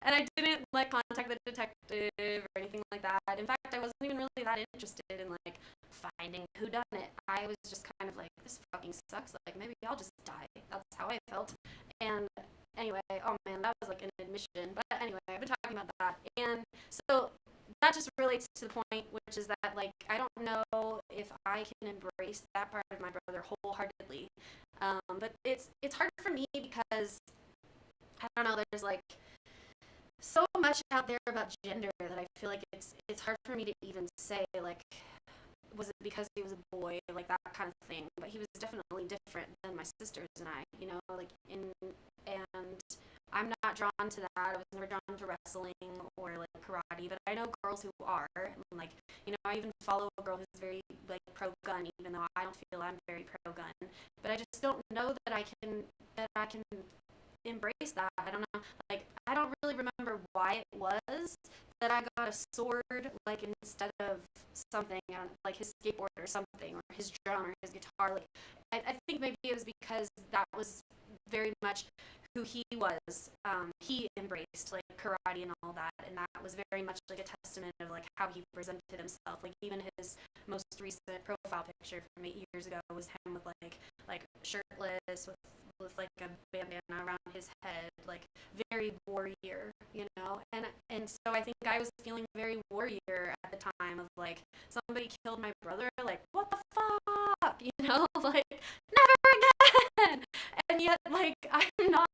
And I didn't like contact the detective or anything like that. In fact, I wasn't even really that interested in like finding who done it. I was just kind of like, this fucking sucks. Like maybe I'll just die. That's how I felt. And anyway, oh man, that was like an admission. But anyway, I've been talking about that. And so that just relates to the point, which is that like I don't know if I can embrace that part of my brother wholeheartedly. But it's hard for me because I don't know, there's like so much out there about gender that I feel like it's hard for me to even say like, was it because he was a boy, like that kind of thing. But he was definitely different than my sisters and I, you know, like and I'm not drawn to that. I was never drawn to wrestling or like karate, but I know girls who are. And, like, you know, I even follow a girl who's very like pro-gun, even though I don't feel I'm very pro-gun. But I just don't know that I can embrace that. I don't know. Like, I don't really remember why it was that I got a sword, like, instead of something, like his skateboard or something, or his drum or his guitar. Like, I think maybe it was because that was very much who he was. He embraced, like, karate and all that, and that was very much, like, a testament of, like, how he presented himself. Like, even his most recent profile picture from 8 years ago was him with, like shirtless, with like a bandana around his head, like very warrior, you know. And so I think I was feeling very warrior at the time of like, somebody killed my brother, like what the fuck, you know, like never again. And yet like I'm not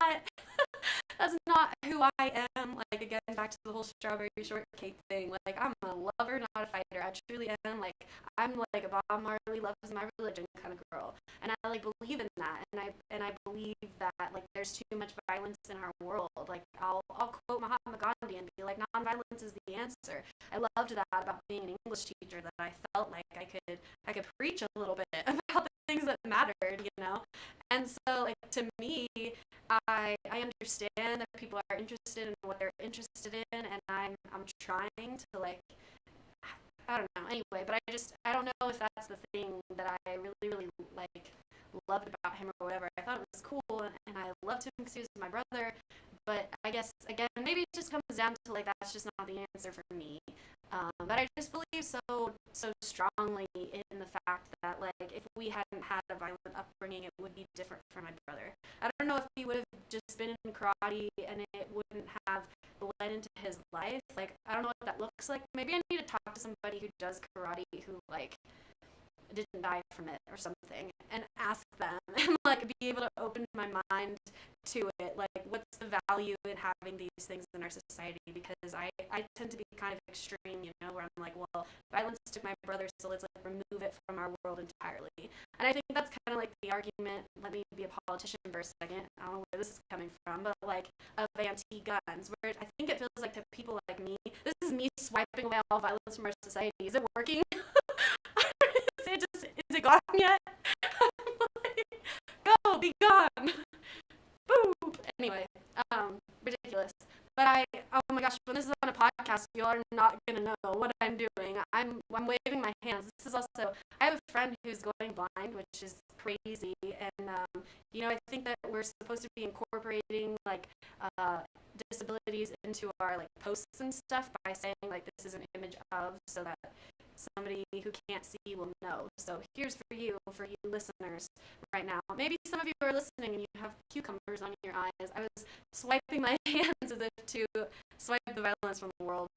that's not who I am. Like, again, back to the whole strawberry shortcake thing. Like, I'm a lover, not a fighter. I truly am. Like, I'm like a Bob Marley loves my religion kind of girl, and I like believe in that. And I believe that like there's too much violence in our world. Like, I'll quote Mahatma Gandhi and be like, non-violence is the answer. I loved that about being an English teacher, that I felt like I could preach a little bit about the things that mattered, you know. And so, like, to me, I understand that people are interested in what they're interested in, and I'm trying to, like, I don't know, anyway, but I don't know if that's the thing that I really, really, like, loved about him or whatever. I thought it was cool, and I loved him because he was my brother, but I guess, again, maybe it just comes down to, like, that's just not the answer for me. But I just believe so strongly in the fact that, like, if we hadn't had a violent upbringing, it would be different for my brother. I don't know if he would have just been in karate and it wouldn't have bled into his life. Like, I don't know what that looks like. Maybe I need to talk to somebody who does karate who, like, didn't die from it or something, and ask them and like be able to open my mind to it. Like, what's the value in having these things in our society? Because I tend to be kind of extreme, you know, where I'm like, well, violence took my brother, so let's like remove it from our world entirely. And I think that's kind of like the argument, let me be a politician for a second, I don't know where this is coming from, but like of anti-guns, where I think it feels like to people like me, this is me swiping away all violence from our society. Is it working? Is it gone yet? Go, be gone. Boom. Anyway, ridiculous. But oh my gosh, when this is on a podcast, you all are not gonna know what I'm doing. I'm waving my hands. This is also, I have a friend who's going blind, which is crazy, and And I think that we're supposed to be incorporating like disabilities into our like posts and stuff by saying like this is an image of, so that somebody who can't see will know. So here's for you listeners right now. Maybe some of you are listening and you have cucumbers on your eyes. I was swiping my hands as if to swipe the violence from the world.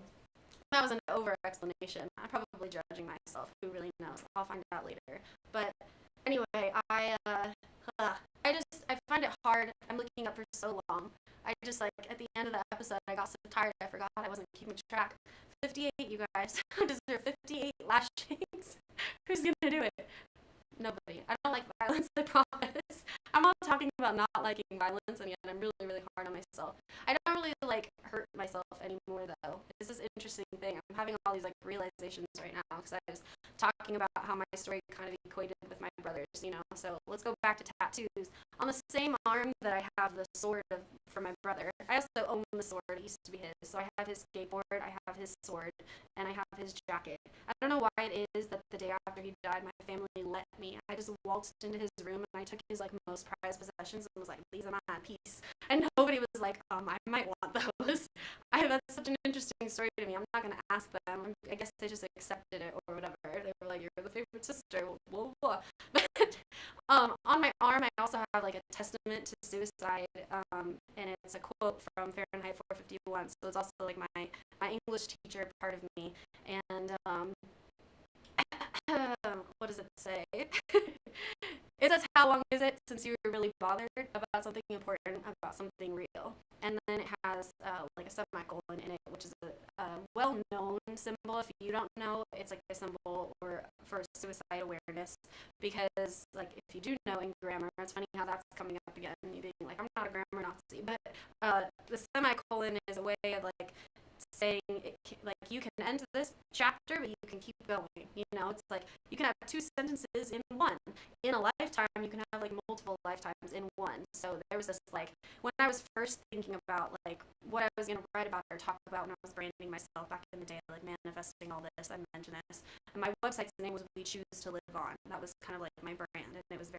That was an over explanation. I'm probably judging myself. Who really knows? I'll find out later. But anyway, I find it hard. I'm looking up for so long. I just like at the end of the episode, I got so tired I forgot I wasn't keeping track. 58, you guys. I deserve 58 lashings. Who's gonna do it? Nobody. I don't like violence, I promise. I'm not talking about not liking violence, and yet I'm really, really hard on myself. I don't really like hurt myself anymore, though. It's this interesting thing. I'm having all these like realizations right now because I was talking about how my story kind of equated with my brother's, So let's go back to tattoos. On the same arm that I have the sword for my brother, I also own the sword. It used to be his. So I have his skateboard, I have his sword, and I have his jacket. I don't know why it is that the day after he died, my family let me. I just waltzed into his room and I took his like most prized possessions and was like, these are my piece. And nobody was like, I might want those. That's such an interesting story to me. I'm not going to ask them. I guess they just accepted it or whatever. They were like, you're the favorite sister, blah, blah. But on my arm, I also have like a testament to suicide, and it's a quote from Fahrenheit 451. So it's also like my English teacher part of me. And what does it say? It says, how long is it since you were really bothered about something important, about something real? And then it has like a semicolon in it, which is a well-known symbol. If you don't know, it's like a symbol for suicide awareness. Because like if you do know in grammar, it's funny how that's coming up again. You being like, I'm not a grammar Nazi, but the semicolon is a way of like saying like you can end this chapter, but you can keep going. It's like you can have two sentences in one. In a lifetime, you can have like multiple lifetimes in one. So there was this like when I was first thinking about like what I was gonna write about or talk about when I was branding myself back in the day, like manifesting all this, I mentioned this, and my website's name was We Choose to Live On. That was kind of like my brand, and it was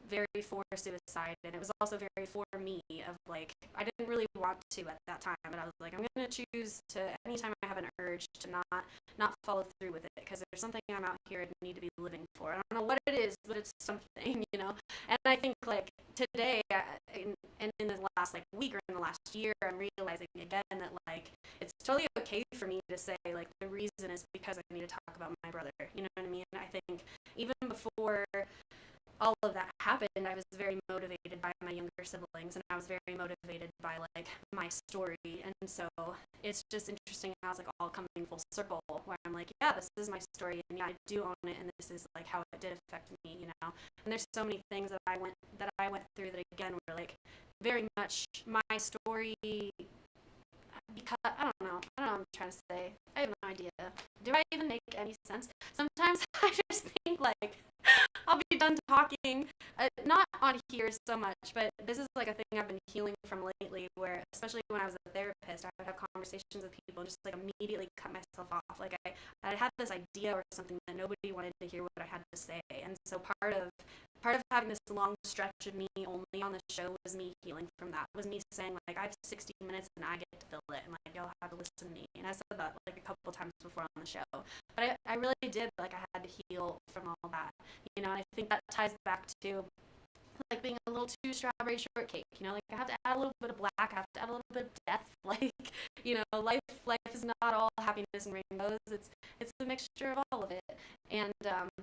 very for suicide, and it was also very for me of like I didn't really want to at that time, but I was like, I'm gonna choose to anytime I have an urge to not follow through with it, because there's something I'm out here and need to be living for. I don't know what it is, but it's something, and I think like today and in the last like week or in the last year, I'm realizing again that like it's totally okay for me to say like the reason is because I need to talk about my brother, you know what I mean? I think even before all of that happened, I was very motivated by my younger siblings, and I was very motivated by like my story, and so it's just interesting how it's like all coming full circle, where I'm like, yeah, this is my story, and yeah, I do own it, and this is like how it did affect me, and there's so many things that I went through that again were like very much my story, because I don't know what I'm trying to say. I have no idea. Do I even make any sense? Sometimes I just think like I'll be done talking, not on here so much, but this is like a thing I've been healing from lately, where especially when I was a therapist, I would have conversations with people and just like immediately cut myself off. Like I had this idea or something that nobody wanted to hear what I had to say, and so part of having this long stretch of me only on the show was me healing from that. Was me saying like I have 60 minutes and I get to fill it, and like y'all have to listen to me. And I said that like a couple times before on the show, but I really did like I had to heal from all that, and I think that ties back to like being a little too strawberry shortcake, like I have to add a little bit of black, I have to add a little bit of death, like life is not all happiness and rainbows, it's a mixture of all of it. And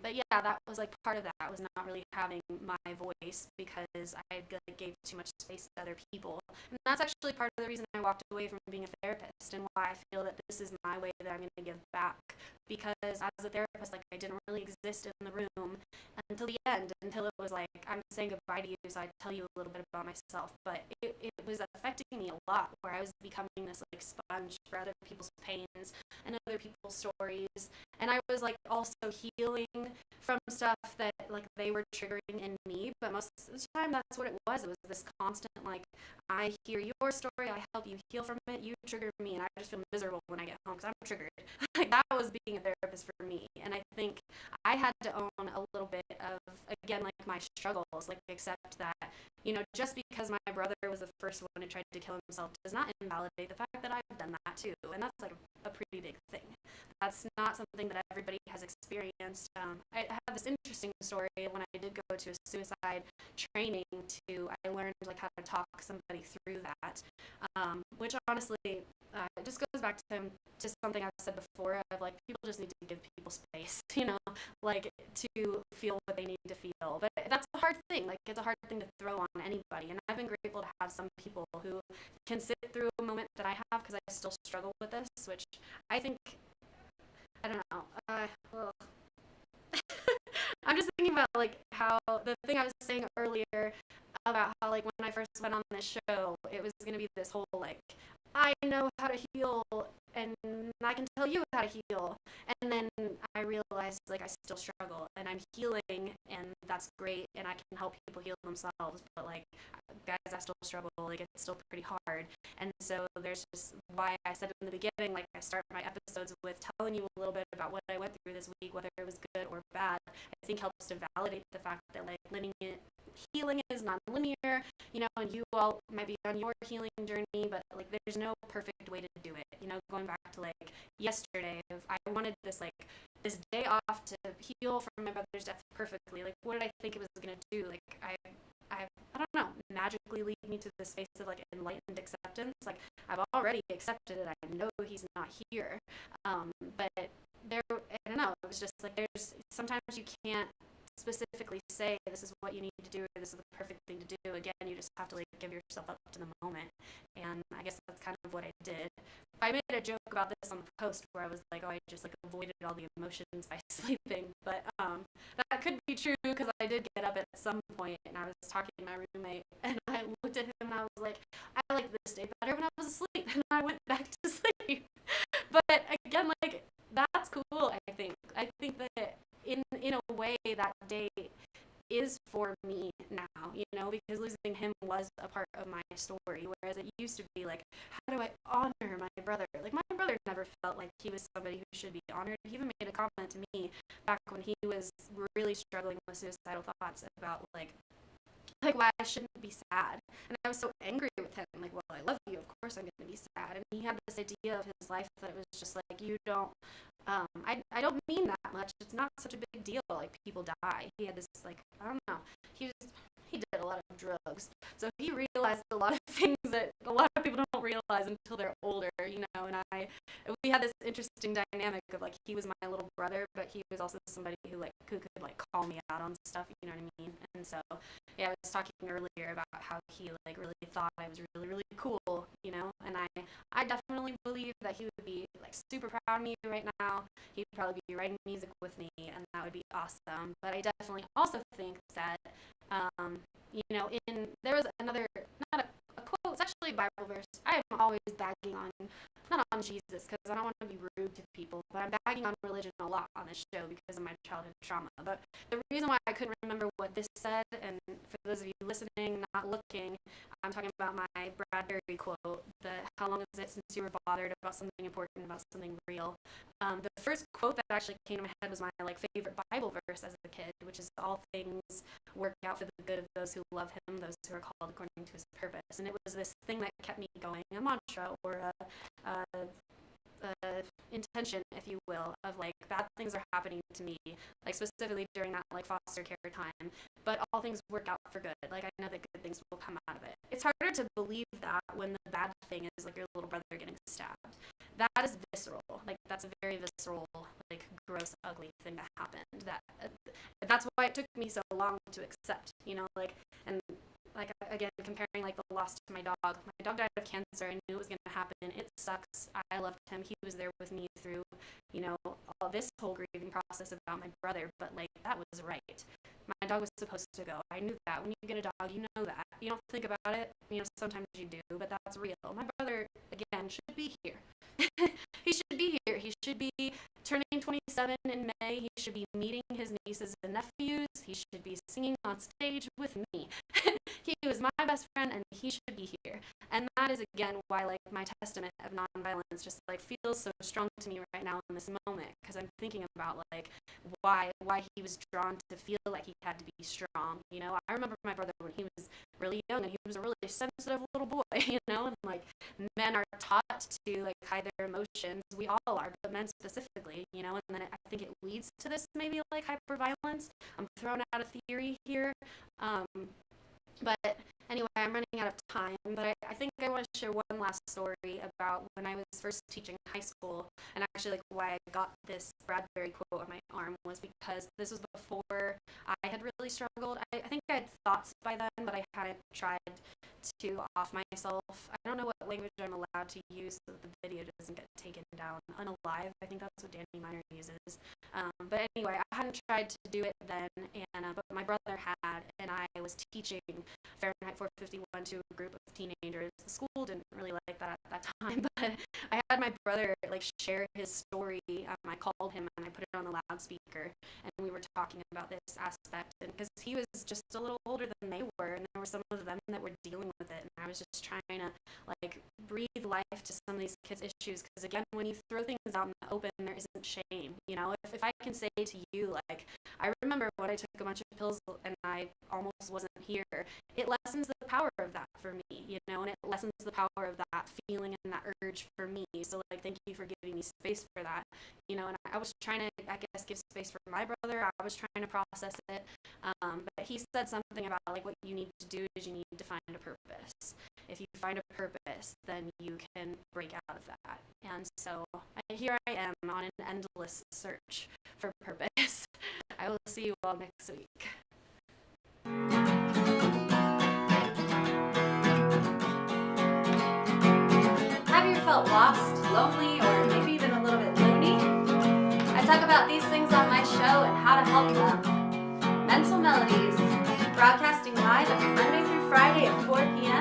but yeah, that was like part of that was not really having my voice because I like, gave too much space to other people, and that's actually part of the reason I walked away from being a therapist, and why I feel that this is my way that I'm going to give back, because as a therapist, like I didn't really exist in the room until the end, until it was like I'm saying goodbye to you, so I'd tell you a little bit about myself. But it was affecting me a lot, where I was becoming this like sponge for other people's pains and other people's stories, and I was like also healing from stuff that like they were triggering in me. But most of the time that's what it was this constant like I hear your story, I help you heal from it, you trigger me, and I just feel miserable when I get home because I'm triggered. Like that was being a therapist for me, and I think I had to own a little bit of again, like my struggles, like accept that, you know, just because my brother was the first one who tried to kill himself does not invalidate the fact that I've done that too. And that's like a pretty big thing. That's not something that everybody has experienced. I have this interesting story. When I did go to a suicide training, I learned like how to talk somebody through that, which honestly, it just goes back to something I've said before of like people just need to give people space, you know, like to feel what they need to feel. But that's a hard thing. Like it's a hard thing to throw on anybody. And I've been grateful to have some people who can sit through a moment that I have because I still struggle with this, which I think, I don't know. I'm just thinking about like how the thing I was saying earlier about how like when I first went on this show, it was going to be this whole like, I know how to heal and I can tell you how to heal. And then I realized like I still struggle and I'm healing and that's great and I can help people heal themselves. But like, guys, I still struggle. Like it's still pretty hard. And so there's just why I said in the beginning, like I start my episodes with telling you a little bit about what I went through this week, whether it was good or bad, I think helps to validate the fact that like healing is non-linear, you know, and you all might be on your healing journey, but like there's no perfect way to do it. You know, going back to like yesterday, if I wanted this day off to heal from my brother's death perfectly, like what did I think it was gonna do? Like I don't know, magically lead me to the space of like enlightened acceptance. Like I've already accepted it. I know he's not here. But there, I don't know. It was just like there's sometimes you can't specifically say this is what you need to do or this is the perfect thing to do. Again, you just have to like give yourself up to the moment. And I guess that's kind of what I did. I made a joke about this on the post where I was like, oh, I just like avoided all the emotions by sleeping. But that could be true because I did get up at some point and I was talking to my roommate and I looked at him and I was like, I like this day better when I was asleep. And I went back to sleep. But again, like that's cool. I think that in a way that day is for me now, you know, because losing him was a part of my story, whereas it used to be like, how do I honor my brother? Like my brother never felt like he was somebody who should be honored. He even made a comment to me back when he was really struggling with suicidal thoughts about like why I shouldn't be sad. And I was so angry with him, like, well, I love you, of course I'm going to be sad. And he had this idea of his life that it was just like, you don't, I don't mean that much. It's not such a big deal. Like, people die. He had this, like, I don't know. He did a lot of drugs. So he realized a lot of things that a lot of people don't realize until they're older, you know, and we had this interesting dynamic of, like, he was my little brother, but he was also somebody who could call me out on stuff, you know what I mean? And so, yeah, I was talking earlier about how he, really thought I was really, really cool, you know, and I definitely believe that he would be, super proud of me right now. He'd probably be writing music with me, and that would be awesome. But I definitely also think that, you know, there was another, not a quote, it's actually a Bible verse. I am always bagging on, not on Jesus, because I don't want to be rude to people, but I'm bagging on religion a lot on this show because of my childhood trauma. But the reason why I couldn't remember what this said, and for those of you listening, not looking, I'm talking about my Bradbury quote, how long is it since you were bothered about something important, about something real? The first quote that actually came to my head was my favorite Bible verse as a kid, which is all things work out for the good of those who love him, those who are called according to his purpose. And it was this thing that kept me going, a mantra or intention, if you will, of bad things are happening to me, specifically during that foster care time, but all things work out for good. I know that good things will come out of it. It's harder to believe that when the bad thing is your little brother getting stabbed. That is visceral. That's a very visceral, gross, ugly thing that happened. That's why it took me so long to accept, you know, and again, comparing the loss to my dog. My dog died of cancer. I knew it was going to happen. It sucks. I loved him. He was there with me through, you know, all this whole grieving process about my brother. But that was right. My dog was supposed to go. I knew that. When you get a dog, you know that. You don't think about it. You know, sometimes you do, but that's real. My brother, again, should be here. He should be here. He should be turning 27 in May. He should be meeting his nieces and nephews. He should be singing on stage with me. He was is my best friend and he should be here. And that is, again, why, like, my testament of nonviolence just, like, feels so strong to me right now in this moment, because I'm thinking about, like, why he was drawn to feel like he had to be strong, you know? I remember my brother when he was really young, and he was a really sensitive little boy, you know? And, like, men are taught to, like, hide their emotions. We all are, but men specifically, you know? And then I think it leads to this maybe, like, hyperviolence. I'm throwing out a theory here. But anyway, I'm running out of time, but I think I want to share one last story about when I was first teaching high school, and actually, like, why I got this Bradbury quote on my arm was because this was before I had really struggled. I think I had thoughts by then, but I hadn't tried to off myself. I don't know what language I'm allowed to use so that the video doesn't get taken down. Unalive, I think that's what Danny Miner uses. But anyway, I hadn't tried to do it then, and but my brother had, and I was teaching Fahrenheit 451 to a group of teenagers. The school didn't really like that at that time, but I had my brother, like, share his story. I called him and I put it on the loudspeaker, and we were talking about this aspect, and because he was just a little older than they were, and there were some of them that were dealing with it, and I was just trying to, like, breathe life to some of these kids' issues, because again, when you throw things out in the open, there isn't shame, you know? If I can say to you, like, I remember when I took a bunch of pills and I almost wasn't here, it lessens the power of that for me, you know, and it lessens the power of that feeling and that urge for me. So, like, thank you for giving me space for that, you know, and I was trying to, I guess, give space for my brother. I was trying to process it, but he said something about, like, what you need to do is you need to find a purpose. If you find a purpose, then you can break out of that. And so here I am on an endless search for purpose. I will see you all next week. Have you felt lost, lonely, or maybe even a little bit loony? I talk about these things on my show and how to help them. Mental Melodies, broadcasting live every Monday through Friday at 4 p.m.